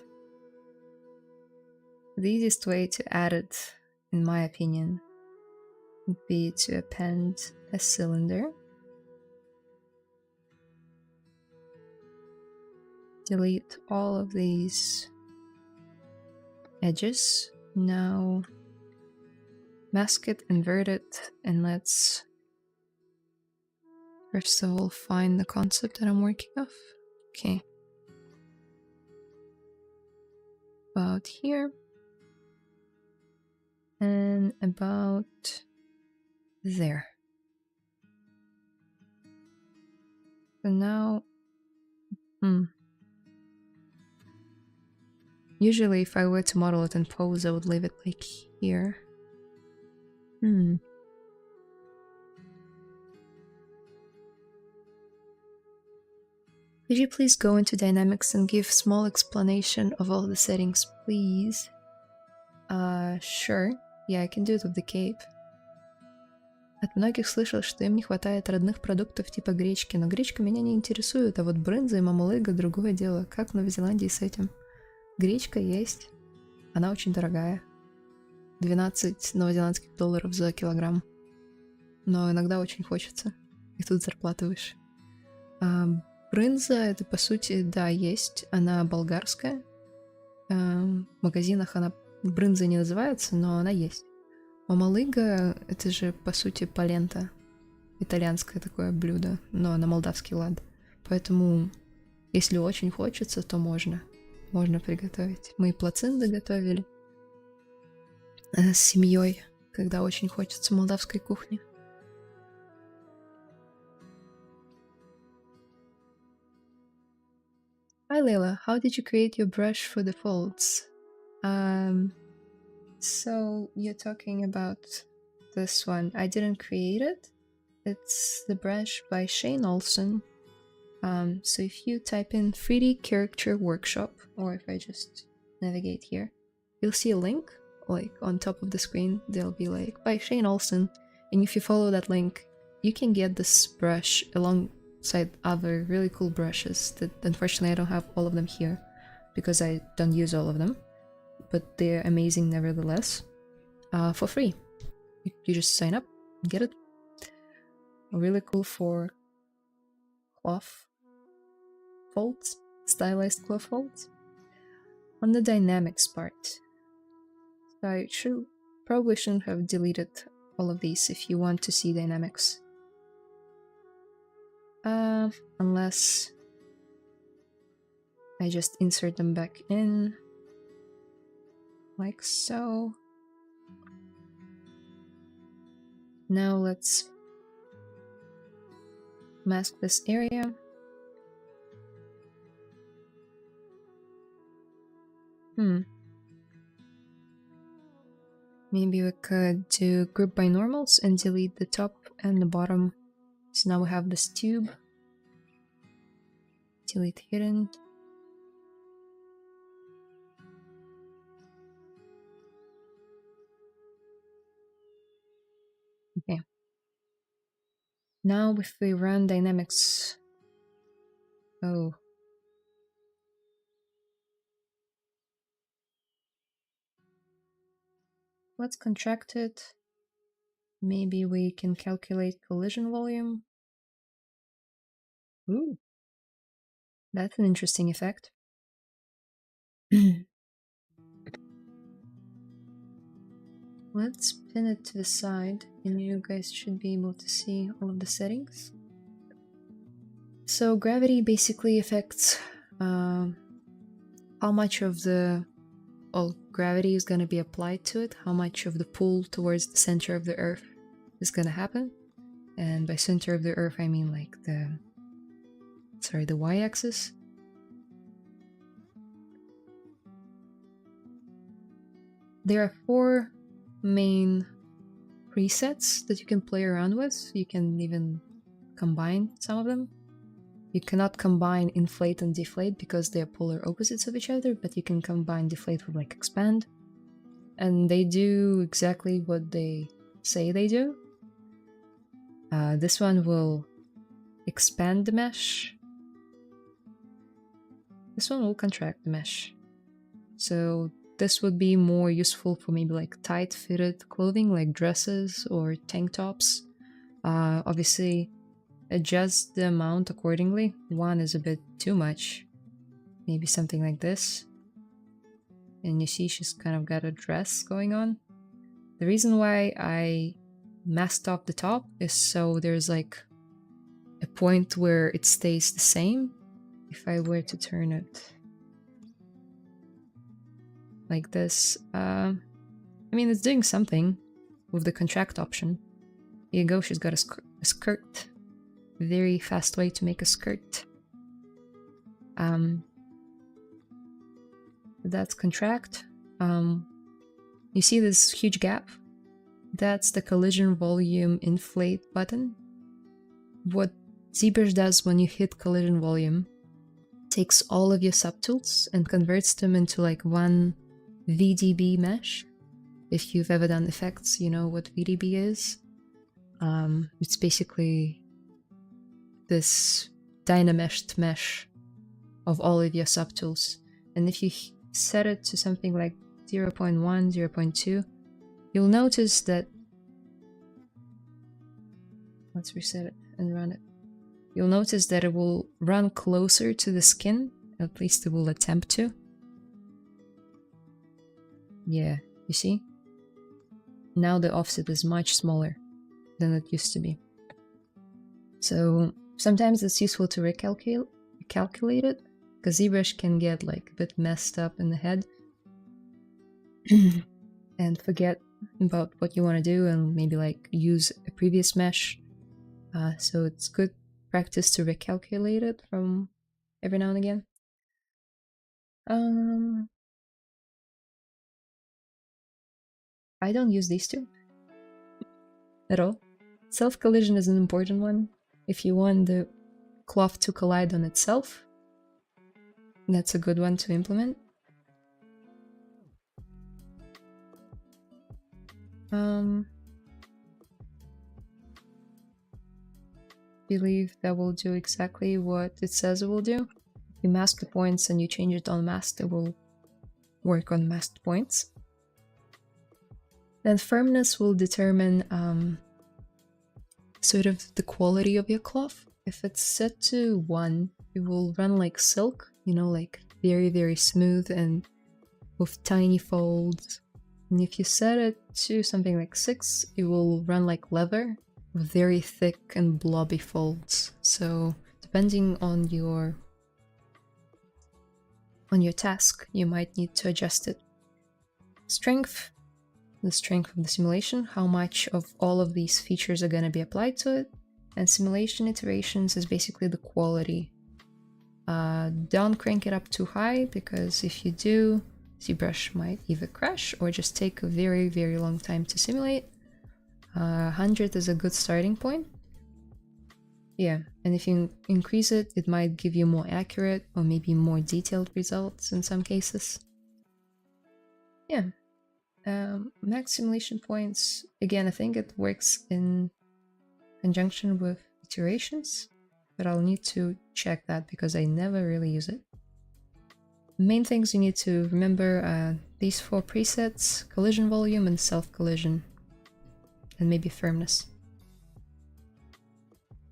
The easiest way to add it, in my opinion, would be to append a cylinder. Delete all of these edges. Now mask it, invert it, and let's first of all find the concept that I'm working off. Okay. About here. And about there. So now, usually if I were to model it in pose, I would leave it like here. Could you please go into dynamics and give small explanation of all the settings, please? Sure. Yeah, I can do it with the cape. От многих слышал, что им не хватает родных продуктов типа гречки, но гречка меня не интересует, а вот брынза и мамалыга другое дело. Как в Новой Зеландии с этим? Гречка есть. Она очень дорогая. 12 новозеландских долларов за килограмм. Но иногда очень хочется. И тут зарплата выше. Брынза, это по сути, да, есть. Она болгарская. В магазинах она брынза не называется, но она есть. Мамалыга — это же, по сути, полента. Итальянское такое блюдо, но на молдавский лад. Поэтому, если очень хочется, то можно. Можно приготовить. Мы и плацинды готовили с семьей, когда очень хочется молдавской кухни. Hi Layla, how did you create your brush for the folds? So you're talking about this one. I didn't create it. It's the brush by Shane Olson. So if you type in 3D Character Workshop, or if I just navigate here, you'll see a link, like on top of the screen, there'll be like, by Shane Olson. And if you follow that link, you can get this brush alongside other really cool brushes that unfortunately I don't have all of them here because I don't use all of them, but they're amazing nevertheless, for free. You just sign up, get it. Really cool for cloth folds, stylized cloth folds. On the dynamics part, so I probably shouldn't have deleted all of these if you want to see dynamics. Unless I just insert them back in, like so. Now let's mask this area. Maybe we could do group by normals and delete the top and the bottom. So now we have this tube. Delete hidden. Okay. Now if we run dynamics... Oh. Let's contract it. Maybe we can calculate collision volume. Ooh. That's an interesting effect. Let's pin it to the side and you guys should be able to see all of the settings. So gravity basically affects how much of the gravity is going to be applied to it, how much of the pull towards the center of the earth is going to happen. And by center of the earth I mean like the y-axis. There are 4 main presets that you can play around with. You can even combine some of them. You cannot combine inflate and deflate because they are polar opposites of each other, but you can combine deflate with like expand. And they do exactly what they say they do. This one will expand the mesh. This one will contract the mesh. So this would be more useful for maybe like tight fitted clothing like dresses or tank tops. Obviously adjust the amount accordingly. 1 is a bit too much. Maybe something like this. and you see she's kind of got a dress going on. The reason why I masked off the top is so there's like a point where it stays the same. If I were to turn it like this, I mean, it's doing something with the contract option. Here you go, she's got a skirt. Very fast way to make a skirt. That's contract. You see this huge gap? That's the collision volume inflate button. What ZBrush does when you hit collision volume, takes all of your subtools and converts them into like one VDB mesh. If you've ever done effects, you know what VDB is. It's basically this dynameshed mesh of all of your subtools. And if you set it to something like 0.1, 0.2, you'll notice that... Let's reset it and run it. You'll notice that it will run closer to the skin, at least it will attempt to. Yeah, you see? Now the offset is much smaller than it used to be. So sometimes it's useful to recalculate it, because ZBrush can get like a bit messed up in the head and forget about what you want to do and maybe like use a previous mesh. So it's good practice to recalculate it from every now and again. I don't use these two at all. Self-collision is an important one. If you want the cloth to collide on itself, that's a good one to implement. Believe that will do exactly what it says it will do. If you mask the points and you change it on masked, it will work on masked points. Then firmness will determine sort of the quality of your cloth. If it's set to 1, it will run like silk, you know, like very, very smooth and with tiny folds. And if you set it to something like 6, it will run like leather, with very thick and blobby folds. So depending on your task, you might need to adjust it. Strength, the strength of the simulation, how much of all of these features are going to be applied to it. And simulation iterations is basically the quality. Don't crank it up too high, because if you do, ZBrush might either crash or just take a very, very long time to simulate. 100 is a good starting point. Yeah, and if you increase it, it might give you more accurate or maybe more detailed results in some cases. Yeah. Max simulation points, again, I think it works in conjunction with iterations, but I'll need to check that because I never really use it. Main things you need to remember are these 4 presets: collision volume and self-collision, and maybe firmness.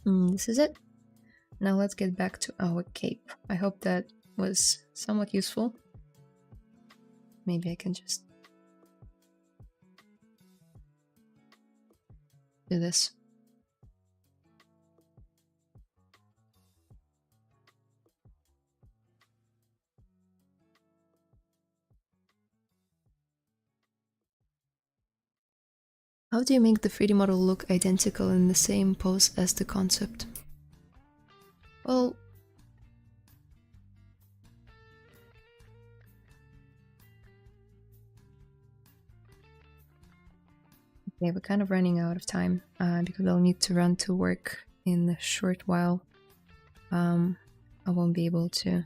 This is it. Now let's get back to our cape. I hope that was somewhat useful. Maybe I can just do this. How do you make the 3D model look identical in the same pose as the concept? Well, okay, we're kind of running out of time because I'll need to run to work in a short while. I won't be able to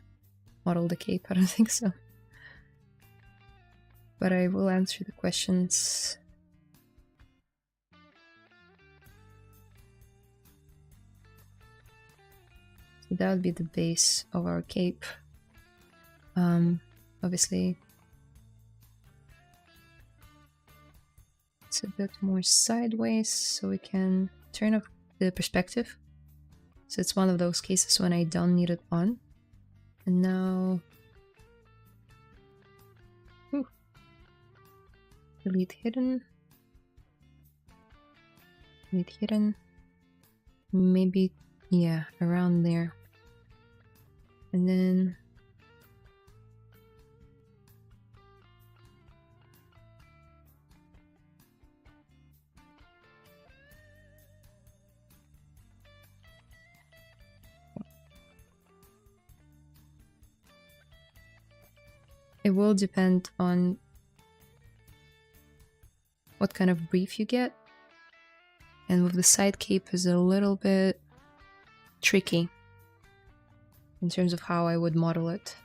model the cape, I don't think so. But I will answer the questions. So that would be the base of our cape. Obviously, it's a bit more sideways, so we can turn off the perspective. So it's one of those cases when I don't need it on. And now... delete hidden. Delete hidden. Maybe, yeah, around there. And then it will depend on what kind of brief you get. And with the side cape is a little bit tricky in terms of how I would model it.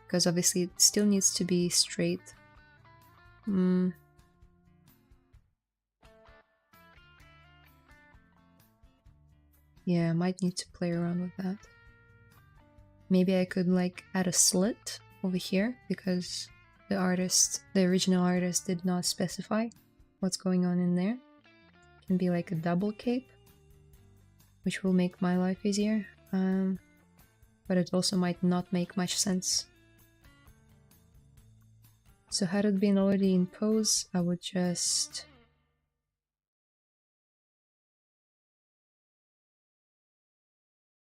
Because obviously it still needs to be straight. Yeah, I might need to play around with that. Maybe I could like add a slit over here because the original artist did not specify what's going on in there. It can be like a double cape, which will make my life easier. But it also might not make much sense. So had it been already in pose, I would just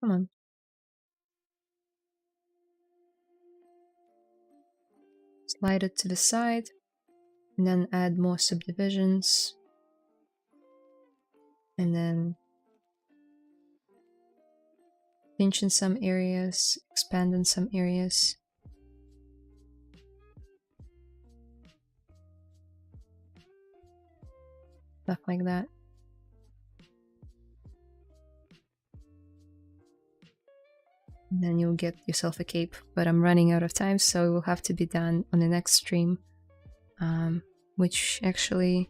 come on. Slide it to the side, and then add more subdivisions, and then pinch in some areas, expand in some areas. Stuff like that. And then you'll get yourself a cape, but I'm running out of time, so it will have to be done on the next stream, which actually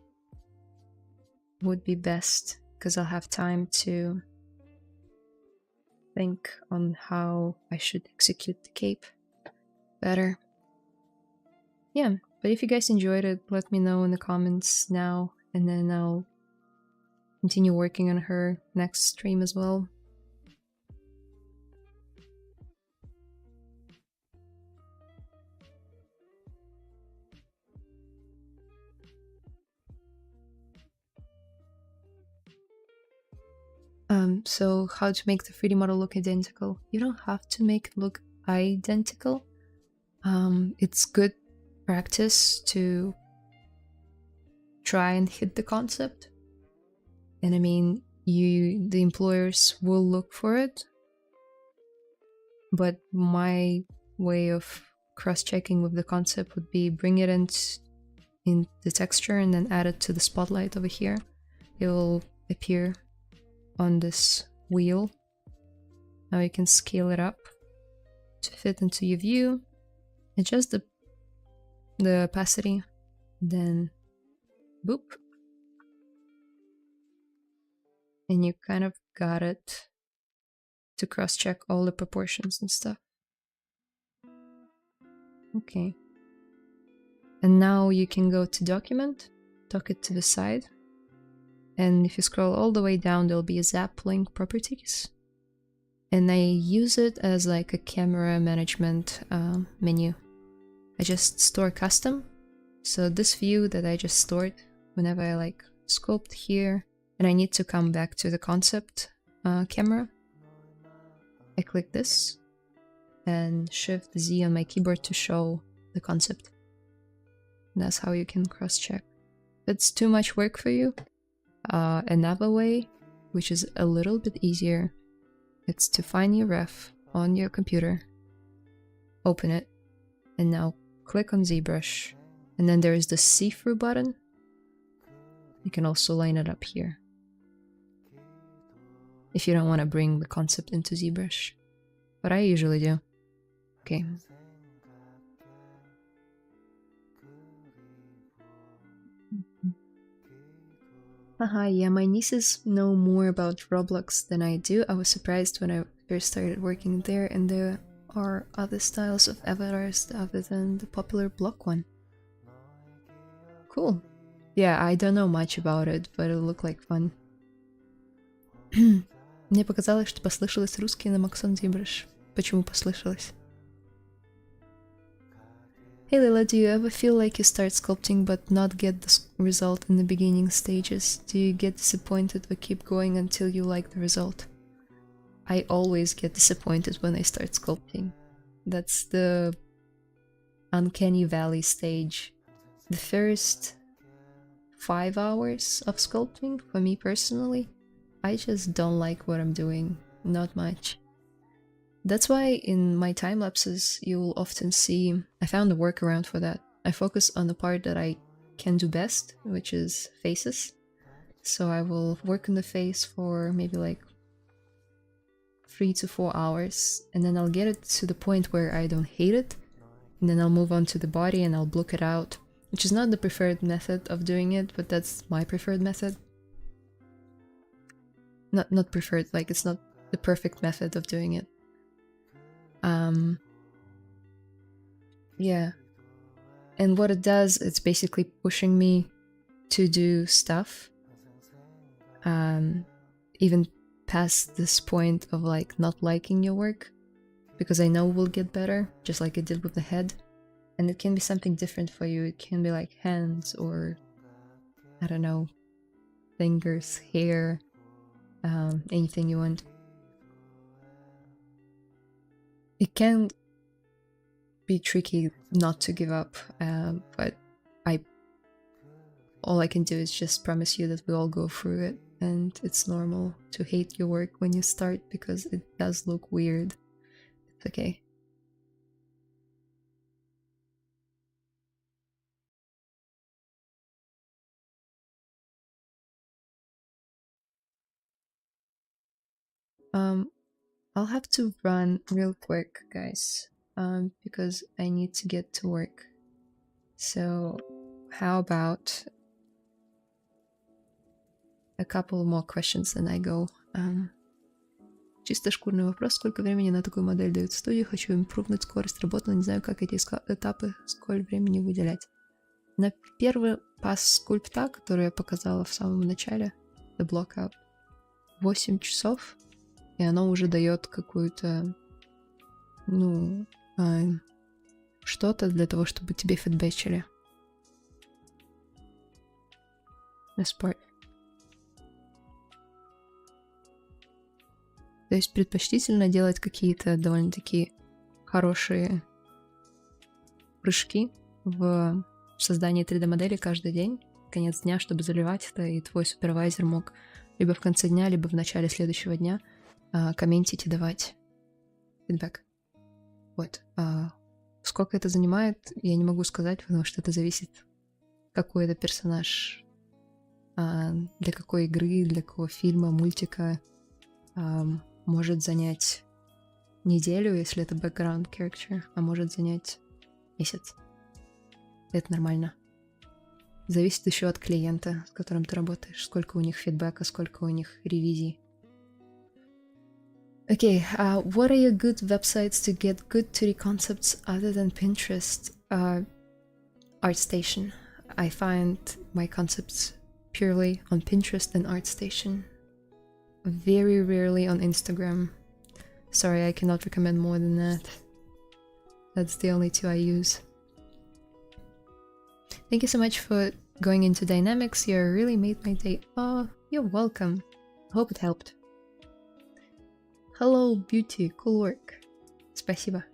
would be best because I'll have time to think on how I should execute the cape better. Yeah, but if you guys enjoyed it, let me know in the comments now, and then I'll continue working on her next stream as well. So how to make the 3D model look identical? You don't have to make it look identical. It's good practice to try and hit the concept. And I mean, the employers will look for it. But my way of cross-checking with the concept would be bring it in the texture and then add it to the spotlight over here. It will appear on this wheel. Now you can scale it up to fit into your view. Adjust the opacity, then boop. And you kind of got it to cross-check all the proportions and stuff. Okay. And now you can go to document, dock it to the side. And if you scroll all the way down, there'll be a zap link properties. And I use it as like a camera management menu. I just store custom. So this view that I just stored, whenever I like sculpt here, and I need to come back to the concept camera, I click this and Shift Z on my keyboard to show the concept. And that's how you can cross-check. If it's too much work for you, another way, which is a little bit easier, it's to find your ref on your computer, open it, and now click on ZBrush, and then there is the see-through button. You can also line it up here if you don't want to bring the concept into ZBrush, but I usually do. Okay. Haha, yeah, my nieces know more about Roblox than I do. I was surprised when I first started working there, and there are other styles of avatars other than the popular block one. Cool. Yeah, I don't know much about it, but it looked like fun. Мне показалось, что послышалось русский на Maxon ZBrush. Почему послышалось? Hey Layla, do you ever feel like you start sculpting but not get the result in the beginning stages? Do you get disappointed or keep going until you like the result? I always get disappointed when I start sculpting. That's the uncanny valley stage. The first 5 hours of sculpting, for me personally, I just don't like what I'm doing. Not much. That's why in my time lapses, you'll often see, I found a workaround for that. I focus on the part that I can do best, which is faces. So I will work on the face for maybe like 3 to 4 hours, and then I'll get it to the point where I don't hate it, and then I'll move on to the body and I'll block it out, which is not the preferred method of doing it, but that's my preferred method. Not preferred, like it's not the perfect method of doing it. Yeah. And what it does, it's basically pushing me to do stuff, even past this point of like not liking your work, because I know we'll get better, just like it did with the head. And it can be something different for you. It can be like hands or, I don't know, fingers, hair, anything you want. It can be tricky not to give up, but all I can do is just promise you that we all go through it, and it's normal to hate your work when you start because it does look weird. It's okay. I'll have to run real quick, guys, because I need to get to work. So, how about a couple more questions and I go. Чисто шкурный вопрос, сколько времени на такую модель дают в студию, хочу импрувнуть скорость работы, но не знаю, как эти этапы, сколько времени выделять. На первый пас скульпта, который я показала в самом начале, The Blockout, 8 часов, и оно уже дает какую-то, ну, что-то для того, чтобы тебе фидбэчили. На спорт. То есть предпочтительно делать какие-то довольно-таки хорошие прыжки в создании 3D-модели каждый день, конец дня, чтобы заливать это, и твой супервайзер мог либо в конце дня, либо в начале следующего дня комментить и давать фидбэк. Вот. Сколько это занимает, я не могу сказать, потому что это зависит, какой это персонаж, для какой игры, для какого фильма, мультика. Может занять неделю, если это background character, а может занять месяц. Это нормально. Зависит еще от клиента, с которым ты работаешь, сколько у них фидбэка, сколько у них ревизий. Okay, what are your good websites to get good 2D concepts other than Pinterest? ArtStation. I find my concepts purely on Pinterest and ArtStation. Very rarely on Instagram. Sorry, I cannot recommend more than that. That's the only two I use. Thank you so much for going into dynamics. You really made my day. Oh, you're welcome. Hope it helped. Hello, beauty. Cool work. Спасибо.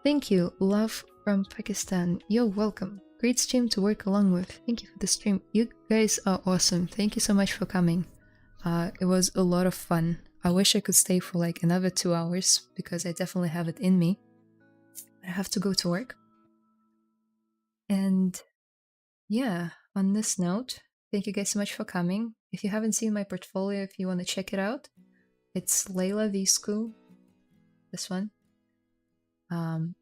Thank you. Love from Pakistan. You're welcome. Great stream to work along with. Thank you for the stream. You guys are awesome. Thank you so much for coming. It was a lot of fun. I wish I could stay for like another 2 hours because I definitely have it in me. I have to go to work. And yeah, on this note, thank you guys so much for coming. If you haven't seen my portfolio, if you want to check it out, it's Layla Viscu. This one.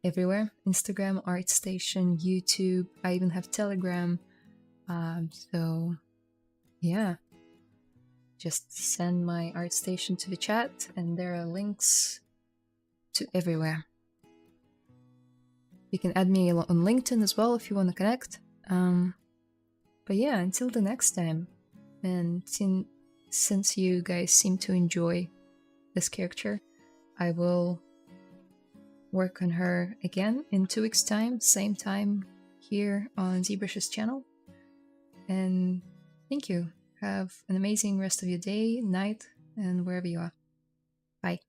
Everywhere. Instagram, ArtStation, YouTube. I even have Telegram. So yeah, just send my ArtStation to the chat and there are links to everywhere. You can add me on LinkedIn as well if you want to connect. But yeah, until the next time. And since you guys seem to enjoy this character, I will work on her again in 2 weeks' time, same time here on ZBrush's channel. And thank you. Have an amazing rest of your day, night, and wherever you are. Bye.